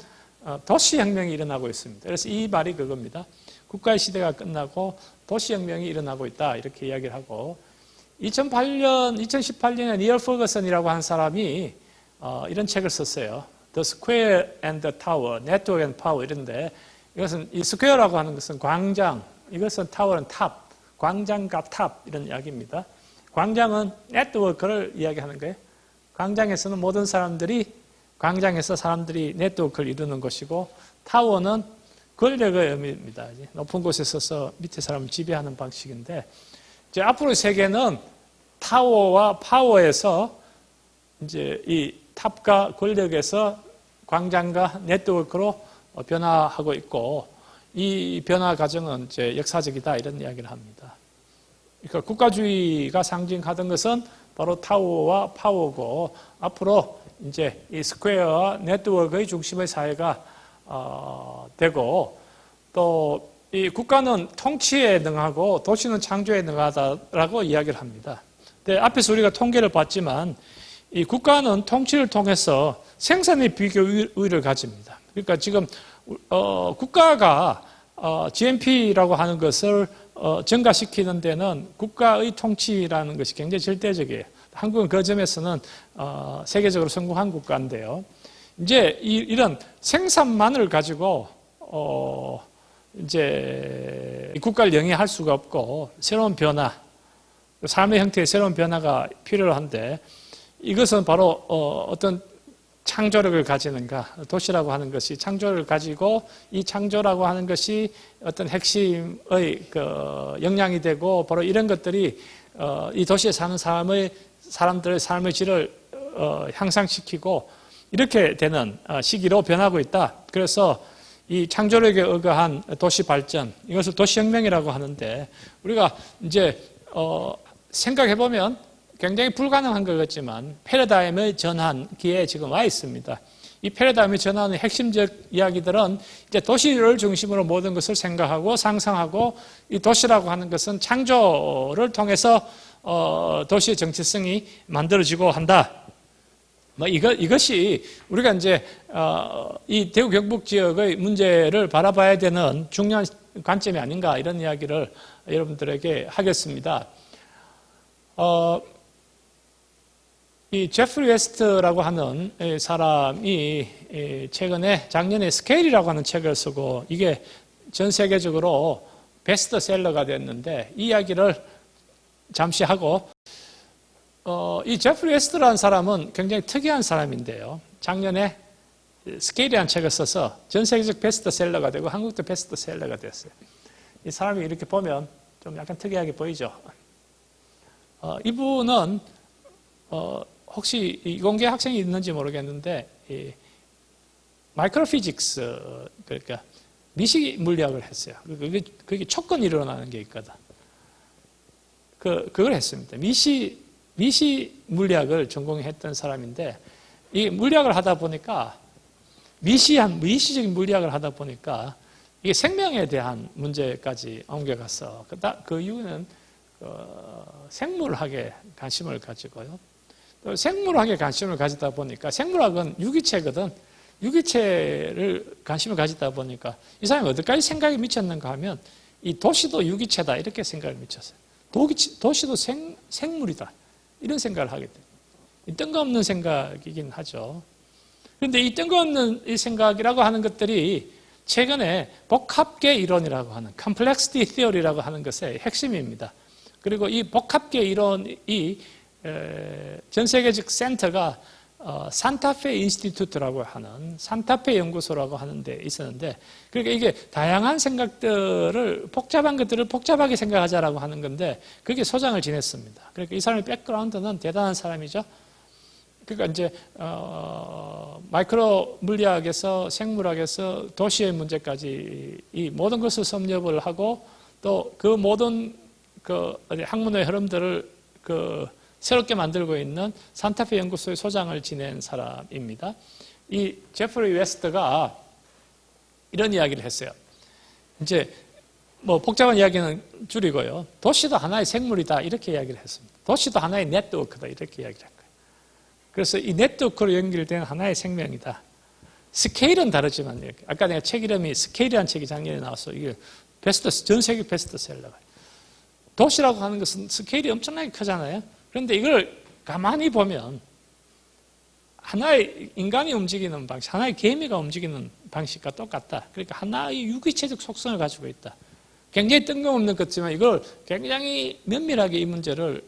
도시혁명이 일어나고 있습니다. 그래서 이 말이 그겁니다. 국가의 시대가 끝나고 도시혁명이 일어나고 있다, 이렇게 이야기를 하고, 2018년에 니얼 퍼거슨이라고 하는 사람이 이런 책을 썼어요. The Square and the Tower, Network and Power, 이런데, 이것은 이 스퀘어라고 하는 것은 광장, 이것은 타워는 탑, 광장과 탑, 이런 이야기입니다. 광장은 네트워크를 이야기하는 거예요. 광장에서는 모든 사람들이, 광장에서 사람들이 네트워크를 이루는 것이고, 타워는 권력의 의미입니다. 높은 곳에 서서 밑에 사람을 지배하는 방식인데, 이제 앞으로의 세계는 타워와 파워에서 이제 이 탑과 권력에서 광장과 네트워크로 변화하고 있고, 이 변화 과정은 이제 역사적이다, 이런 이야기를 합니다. 그러니까 국가주의가 상징하던 것은 바로 타워와 파워고, 앞으로 이제 이 스퀘어와 네트워크의 중심의 사회가 되고, 또 이 국가는 통치에 능하고 도시는 창조에 능하다라고 이야기를 합니다. 근데 앞에서 우리가 통계를 봤지만 이 국가는 통치를 통해서 생산의 비교 우위를 가집니다. 그러니까 지금 국가가 GNP라고 하는 것을 증가시키는 데는 국가의 통치라는 것이 굉장히 절대적이에요. 한국은 그 점에서는 세계적으로 성공한 국가인데요. 이제 이런 생산만을 가지고 이제 국가를 영위할 수가 없고 새로운 변화, 삶의 형태의 새로운 변화가 필요한데 이것은 바로 어떤 창조력을 가지는가, 도시라고 하는 것이 창조력을 가지고 이 창조라고 하는 것이 어떤 핵심의 그 역량이 되고 바로 이런 것들이 이 도시에 사는 사람들의 삶의 질을 향상시키고 이렇게 되는 시기로 변하고 있다. 그래서 이 창조력에 의거한 도시 발전, 이것을 도시혁명이라고 하는데 우리가 이제 생각해 보면 굉장히 불가능한 것 같지만 패러다임의 전환기에 지금 와 있습니다. 이 패러다임의 전환의 핵심적 이야기들은 이제 도시를 중심으로 모든 것을 생각하고 상상하고 이 도시라고 하는 것은 창조를 통해서 도시의 정체성이 만들어지고 한다. 뭐 이것이 우리가 이제 이 대구 경북 지역의 문제를 바라봐야 되는 중요한 관점이 아닌가 이런 이야기를 여러분들에게 하겠습니다. 이 제프리 웨스트라고 하는 사람이 최근에 작년에 스케일이라고 하는 책을 쓰고 이게 전 세계적으로 베스트셀러가 됐는데 이 이야기를 잠시 하고 이 제프리 웨스트라는 사람은 굉장히 특이한 사람인데요. 작년에 스케일이라는 책을 써서 전 세계적 베스트셀러가 되고 한국도 베스트셀러가 됐어요. 이 사람이 이렇게 보면 좀 약간 특이하게 보이죠. 이분은 혹시 이공계 학생이 있는지 모르겠는데 마이크로피직스 그러니까 미시 물리학을 했어요. 그게 촉근이 일어나는 게 있거든. 그걸 했습니다. 미시 물리학을 전공했던 사람인데 이 물리학을 하다 보니까 미시적인 물리학을 하다 보니까 이게 생명에 대한 문제까지 옮겨갔어. 그 이유는 생물학에 관심을 가지고요. 또 생물학에 관심을 가지다 보니까 생물학은 유기체거든. 유기체를 관심을 가지다 보니까 이 사람이 어디까지 생각이 미쳤는가 하면 이 도시도 유기체다 이렇게 생각을 미쳤어요. 도시도 생물이다 이런 생각을 하게 돼요. 뜬금없는 생각이긴 하죠. 그런데 이 뜬금없는 이 생각이라고 하는 것들이 최근에 복합계 이론이라고 하는 complexity theory라고 하는 것의 핵심입니다. 그리고 이 복합계 이론이 전 세계적 센터가 산타페 인스티튜트라고 하는 산타페 연구소라고 하는 데 있었는데 그러니까 이게 다양한 생각들을 복잡한 것들을 복잡하게 생각하자라고 하는 건데 그게 소장을 지냈습니다. 그러니까 이 사람의 백그라운드는 대단한 사람이죠. 그러니까 이제 마이크로 물리학에서 생물학에서 도시의 문제까지 이 모든 것을 섭렵을 하고 또 그 모든 그 학문의 흐름들을 새롭게 만들고 있는 산타페 연구소의 소장을 지낸 사람입니다. 이 제프리 웨스트가 이런 이야기를 했어요. 이제 뭐 복잡한 이야기는 줄이고요. 도시도 하나의 생물이다 이렇게 이야기를 했습니다. 도시도 하나의 네트워크다 이렇게 이야기를 한 거예요. 그래서 이 네트워크로 연결된 하나의 생명이다. 스케일은 다르지만 아까 내가 책 이름이 스케일이라는 책이 작년에 나왔어. 이게 전 세계 베스트셀러가. 도시라고 하는 것은 스케일이 엄청나게 크잖아요. 그런데 이걸 가만히 보면 하나의 인간이 움직이는 방식, 하나의 개미가 움직이는 방식과 똑같다. 그러니까 하나의 유기체적 속성을 가지고 있다. 굉장히 뜬금없는 것지만 이걸 굉장히 면밀하게 이 문제를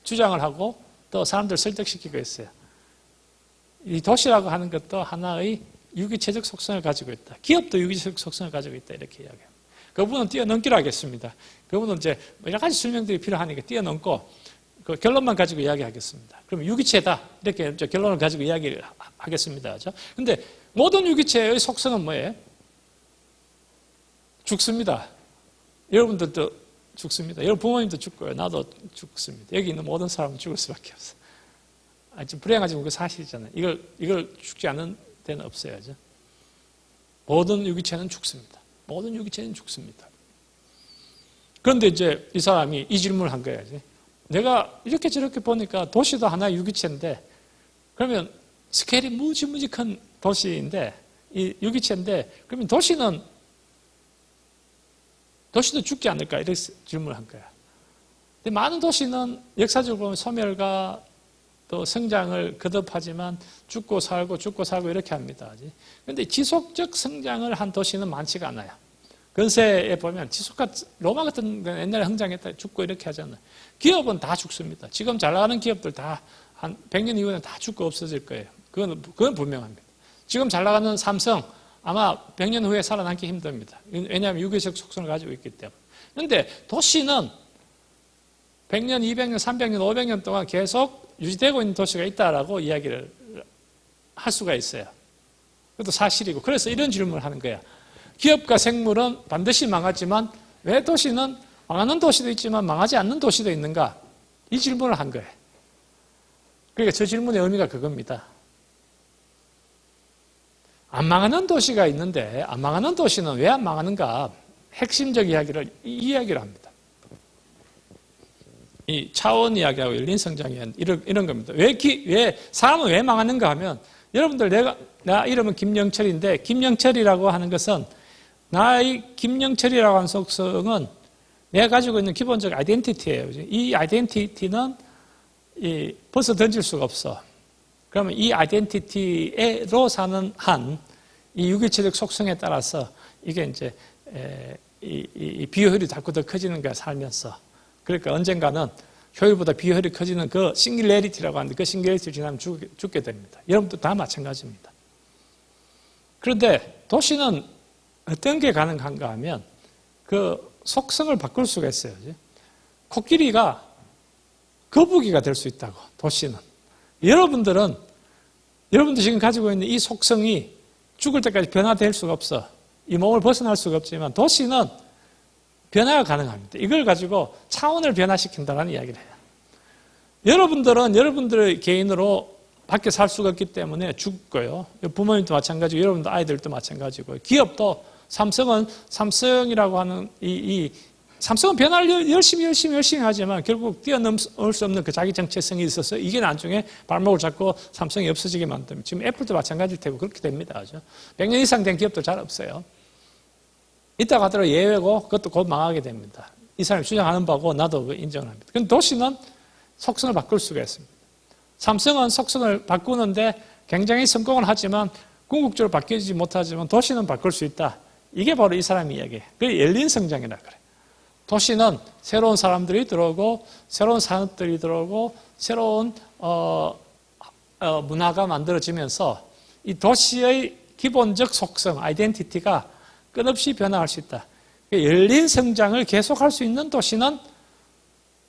주장을 하고 또 사람들을 설득시키고 있어요. 이 도시라고 하는 것도 하나의 유기체적 속성을 가지고 있다. 기업도 유기체적 속성을 가지고 있다. 이렇게 이야기합니다. 그 부분은 뛰어넘기로 하겠습니다. 그 부분은 이제 여러 가지 설명들이 필요하니까 뛰어넘고 그 결론만 가지고 이야기하겠습니다. 그러면 유기체다. 이렇게 결론을 가지고 이야기를 하겠습니다. 그런데 모든 유기체의 속성은 뭐예요? 죽습니다. 여러분들도 죽습니다. 여러분 부모님도 죽고요. 나도 죽습니다. 여기 있는 모든 사람은 죽을 수밖에 없어요. 좀 불행하지만 그 사실이잖아요. 이걸 죽지 않은 데는 없어요. 모든 유기체는 죽습니다. 모든 유기체는 죽습니다. 그런데 이제 이 사람이 이 질문을 한 거예요. 내가 이렇게 저렇게 보니까 도시도 하나의 유기체인데 그러면 스케일이 무지무지 큰 도시인데 이 유기체인데 그러면 도시도 죽지 않을까 이렇게 질문을 한 거야. 근데 많은 도시는 역사적으로 보면 소멸과 또 성장을 거듭하지만 죽고 살고 이렇게 합니다. 그런데 지속적 성장을 한 도시는 많지가 않아요. 근세에 보면 로마 같은 건 옛날에 성장했다 죽고 이렇게 하잖아요. 기업은 다 죽습니다. 지금 잘 나가는 기업들 다 한 100년 이후에는 다 죽고 없어질 거예요. 그건 분명합니다. 지금 잘 나가는 삼성 아마 100년 후에 살아남기 힘듭니다. 왜냐하면 유기적 속성을 가지고 있기 때문에. 그런데 도시는 100년, 200년, 300년, 500년 동안 계속 유지되고 있는 도시가 있다라고 이야기를 할 수가 있어요. 그것도 사실이고. 그래서 이런 질문을 하는 거야. 기업과 생물은 반드시 망하지만 왜 도시는 망하는 도시도 있지만 망하지 않는 도시도 있는가? 이 질문을 한 거예요. 그러니까 저 질문의 의미가 그겁니다. 안 망하는 도시가 있는데 안 망하는 도시는 왜 안 망하는가? 핵심적 이 이야기를 합니다. 이 차원 이야기하고 열린 성장 이야기 이런 겁니다. 왜 사람은 왜 망하는가 하면 여러분들 나 이름은 김영철인데 김영철이라고 하는 것은 나의 김영철이라고 하는 속성은 내가 가지고 있는 기본적 아이덴티티예요. 이 아이덴티티는 벗어 던질 수가 없어. 그러면 이 아이덴티티로 사는 한 이 유기체적 속성에 따라서 이게 이제 이 비효율이 자꾸 더 커지는 거야 살면서. 그러니까 언젠가는 효율보다 비효율이 커지는 그 싱귤레리티라고 하는데 그 싱귤레리티를 지나면 죽게 됩니다. 여러분도 다 마찬가지입니다. 그런데 도시는 어떤 게 가능한가 하면 그 속성을 바꿀 수가 있어요. 코끼리가 거북이가 될 수 있다고, 도시는. 여러분들 지금 가지고 있는 이 속성이 죽을 때까지 변화될 수가 없어. 이 몸을 벗어날 수가 없지만 도시는 변화가 가능합니다. 이걸 가지고 차원을 변화시킨다는 이야기를 해요. 여러분들은 여러분들의 개인으로 밖에 살 수가 없기 때문에 죽고요. 부모님도 마찬가지고 여러분들 아이들도 마찬가지고 기업도 삼성은 삼성이라고 하는 삼성은 변화를 열심히 하지만 결국 뛰어넘을 수 없는 그 자기 정체성이 있어서 이게 나중에 발목을 잡고 삼성이 없어지게 만듭니다. 지금 애플도 마찬가지일 테고 그렇게 됩니다. 그죠? 100년 이상 된 기업도 잘 없어요. 이따가 하더라도 예외고 그것도 곧 망하게 됩니다. 이 사람이 주장하는 바고 나도 인정을 합니다. 그런데 도시는 속성을 바꿀 수가 있습니다. 삼성은 속성을 바꾸는데 굉장히 성공을 하지만 궁극적으로 바뀌지 못하지만 도시는 바꿀 수 있다. 이게 바로 이 사람의 이야기예요. 그게 열린 성장이라 그래요. 도시는 새로운 사람들이 들어오고 새로운 산업들이 들어오고 새로운 문화가 만들어지면서 이 도시의 기본적 속성, 아이덴티티가 끝없이 변화할 수 있다. 열린 성장을 계속할 수 있는 도시는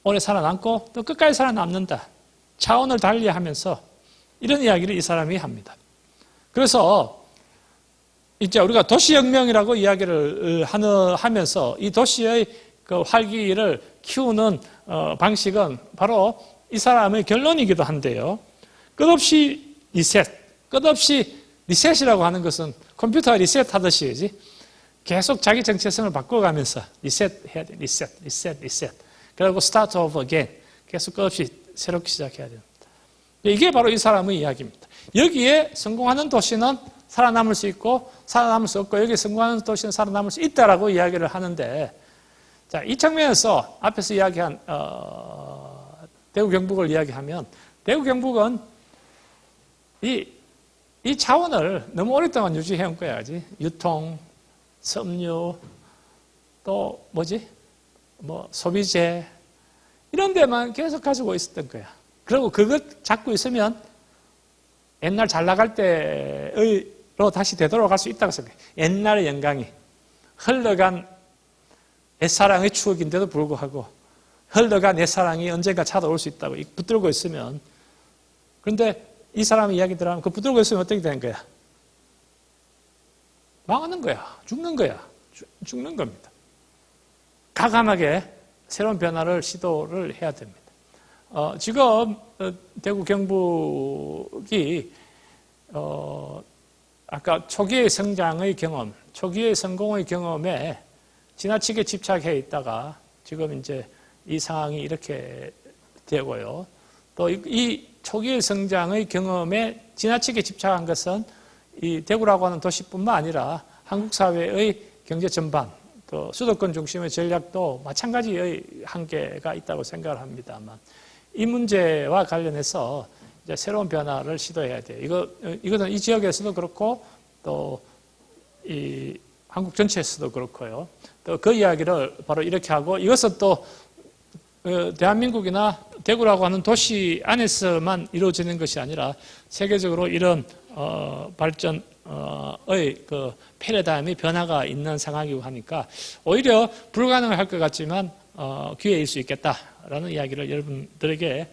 오래 살아남고 또 끝까지 살아남는다. 차원을 달리하면서 이런 이야기를 이 사람이 합니다. 그래서 이제 우리가 도시혁명이라고 이야기를 하면서 이 도시의 그 활기를 키우는 방식은 바로 이 사람의 결론이기도 한데요. 끝없이 리셋이라고 하는 것은 컴퓨터가 리셋하듯이 계속 자기 정체성을 바꿔가면서 리셋해야 돼. 리셋. 그리고 start over again. 계속 끝없이 새롭게 시작해야 됩니다. 이게 바로 이 사람의 이야기입니다. 여기에 성공하는 도시는 살아남을 수 있고 살아남을 수 없고 여기에 성공하는 도시는 살아남을 수 있다라고 이야기를 하는데 자, 이 측면에서 앞에서 이야기한 대구 경북을 이야기하면 대구 경북은 이 차원을 너무 오랫동안 유지해온 거야. 유통, 섬유, 또 소비재 이런 데만 계속 가지고 있었던 거야. 그리고 그것 잡고 있으면 옛날 잘 나갈 때로 다시 되돌아갈 수 있다고 생각해. 옛날의 영광이 흘러간 옛사랑의 추억인데도 불구하고 흘러간 옛사랑이 언젠가 찾아올 수 있다고 붙들고 있으면 그런데 이 사람의 이야기들 하면 그 붙들고 있으면 어떻게 되는 거야? 망하는 거야. 죽는 거야. 죽는 겁니다. 과감하게 새로운 변화를 시도를 해야 됩니다. 지금 대구 경북이 아까 초기의 성장의 경험, 초기의 성공의 경험에 지나치게 집착해 있다가 지금 이제 이 상황이 이렇게 되고요. 또 이 초기의 성장의 경험에 지나치게 집착한 것은 이 대구라고 하는 도시뿐만 아니라 한국 사회의 경제 전반 그 수도권 중심의 전략도 마찬가지의 한계가 있다고 생각을 합니다만 이 문제와 관련해서 이제 새로운 변화를 시도해야 돼요. 이것은 이 지역에서도 그렇고 또 이 한국 전체에서도 그렇고요. 또 그 이야기를 바로 이렇게 하고 이것은 또 대한민국이나 대구라고 하는 도시 안에서만 이루어지는 것이 아니라 세계적으로 이런 발전의 그 패러다임의 변화가 있는 상황이고 하니까 오히려 불가능할 것 같지만 기회일 수 있겠다라는 이야기를 여러분들에게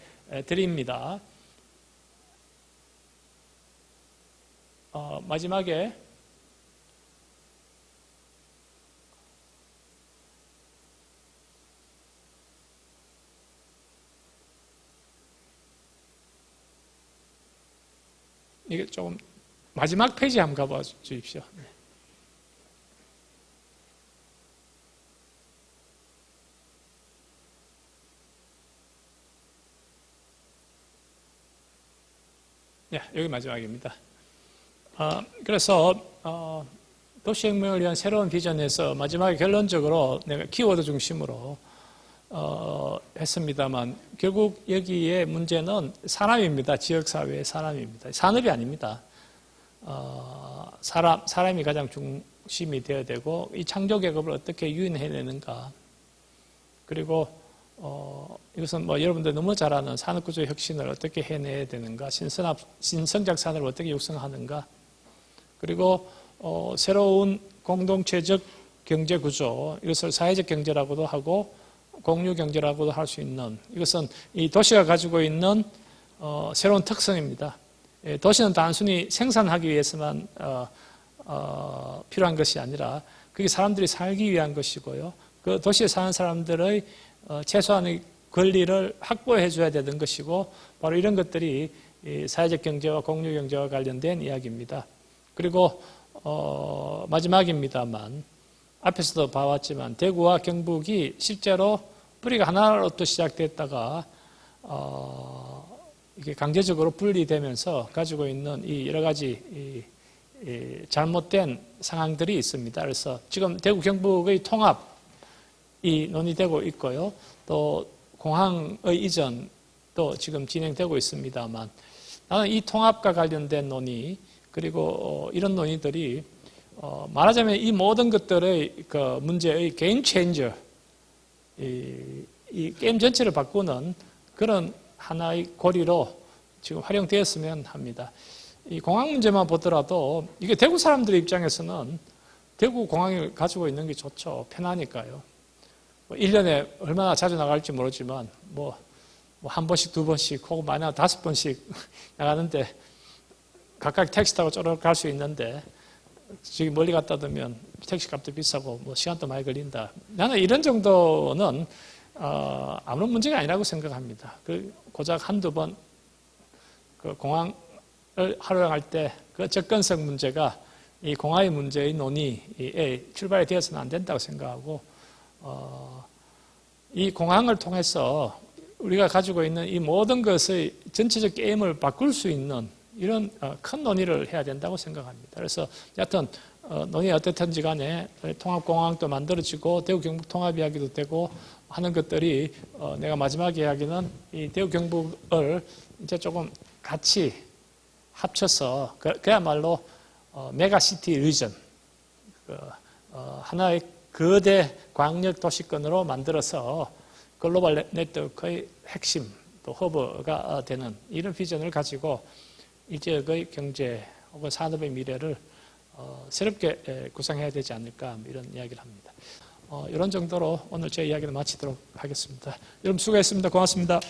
드립니다. 마지막에 이게 조금 마지막 페이지 한번 가봐 주십시오. 네, 여기 마지막입니다. 그래서 도시혁명을 위한 새로운 비전에서 마지막에 결론적으로 내가 키워드 중심으로 했습니다만 결국 여기에 문제는 지역사회의 사람입니다. 산업이 아닙니다. 사람이 가장 중심이 되어야 되고 이 창조개혁을 어떻게 유인해내는가 그리고 이것은 뭐 여러분들 너무 잘 아는 산업구조 혁신을 어떻게 해내야 되는가 신성장 산업을 어떻게 육성하는가 그리고 새로운 공동체적 경제구조 이것을 사회적 경제라고도 하고 공유경제라고도 할 수 있는 이것은 이 도시가 가지고 있는 새로운 특성입니다. 도시는 단순히 생산하기 위해서만 필요한 것이 아니라 그게 사람들이 살기 위한 것이고요. 그 도시에 사는 사람들의 최소한의 권리를 확보해 줘야 되는 것이고 바로 이런 것들이 사회적 경제와 공유경제와 관련된 이야기입니다. 그리고 마지막입니다만 앞에서도 봐왔지만 대구와 경북이 실제로 뿌리가 하나로부터 시작됐다가 이게 강제적으로 분리되면서 가지고 있는 이 여러 가지 잘못된 상황들이 있습니다. 그래서 지금 대구 경북의 통합이 논의되고 있고요. 또 공항의 이전도 지금 진행되고 있습니다만 나는 이 통합과 관련된 논의 그리고 이런 논의들이 말하자면 이 모든 것들의 그 문제의 게임 체인저 이 게임 전체를 바꾸는 그런 하나의 고리로 지금 활용되었으면 합니다. 이 공항 문제만 보더라도 이게 대구 사람들의 입장에서는 대구 공항을 가지고 있는 게 좋죠. 편하니까요. 1년에 얼마나 자주 나갈지 모르지만 뭐 한 번씩 두 번씩 혹은 많이 5번씩 나가는데 각각 택시 타고 쪼르륵 갈 수 있는데 저기 멀리 갔다 오면 택시 값도 비싸고 뭐 시간도 많이 걸린다. 나는 이런 정도는 아무런 문제가 아니라고 생각합니다. 고작 한두 번 그 공항을 활용할 때 그 접근성 문제가 이 공항의 문제의 논의에 출발이 되어서는 안 된다고 생각하고 이 공항을 통해서 우리가 가지고 있는 이 모든 것의 전체적 게임을 바꿀 수 있는 이런 큰 논의를 해야 된다고 생각합니다. 그래서 여하튼 논의 어떻든지 간에 통합공항도 만들어지고 대구 경북 통합 이야기도 되고 하는 것들이 내가 마지막 이야기는 이 대구 경북을 이제 조금 같이 합쳐서 그야말로 메가시티 리전 하나의 거대 광역 도시권으로 만들어서 글로벌 네트워크의 핵심 또 허브가 되는 이런 비전을 가지고 이 지역의 경제 혹은 산업의 미래를 새롭게 구상해야 되지 않을까 이런 이야기를 합니다. 이런 정도로 오늘 제 이야기를 마치도록 하겠습니다. 여러분 수고했습니다. 고맙습니다.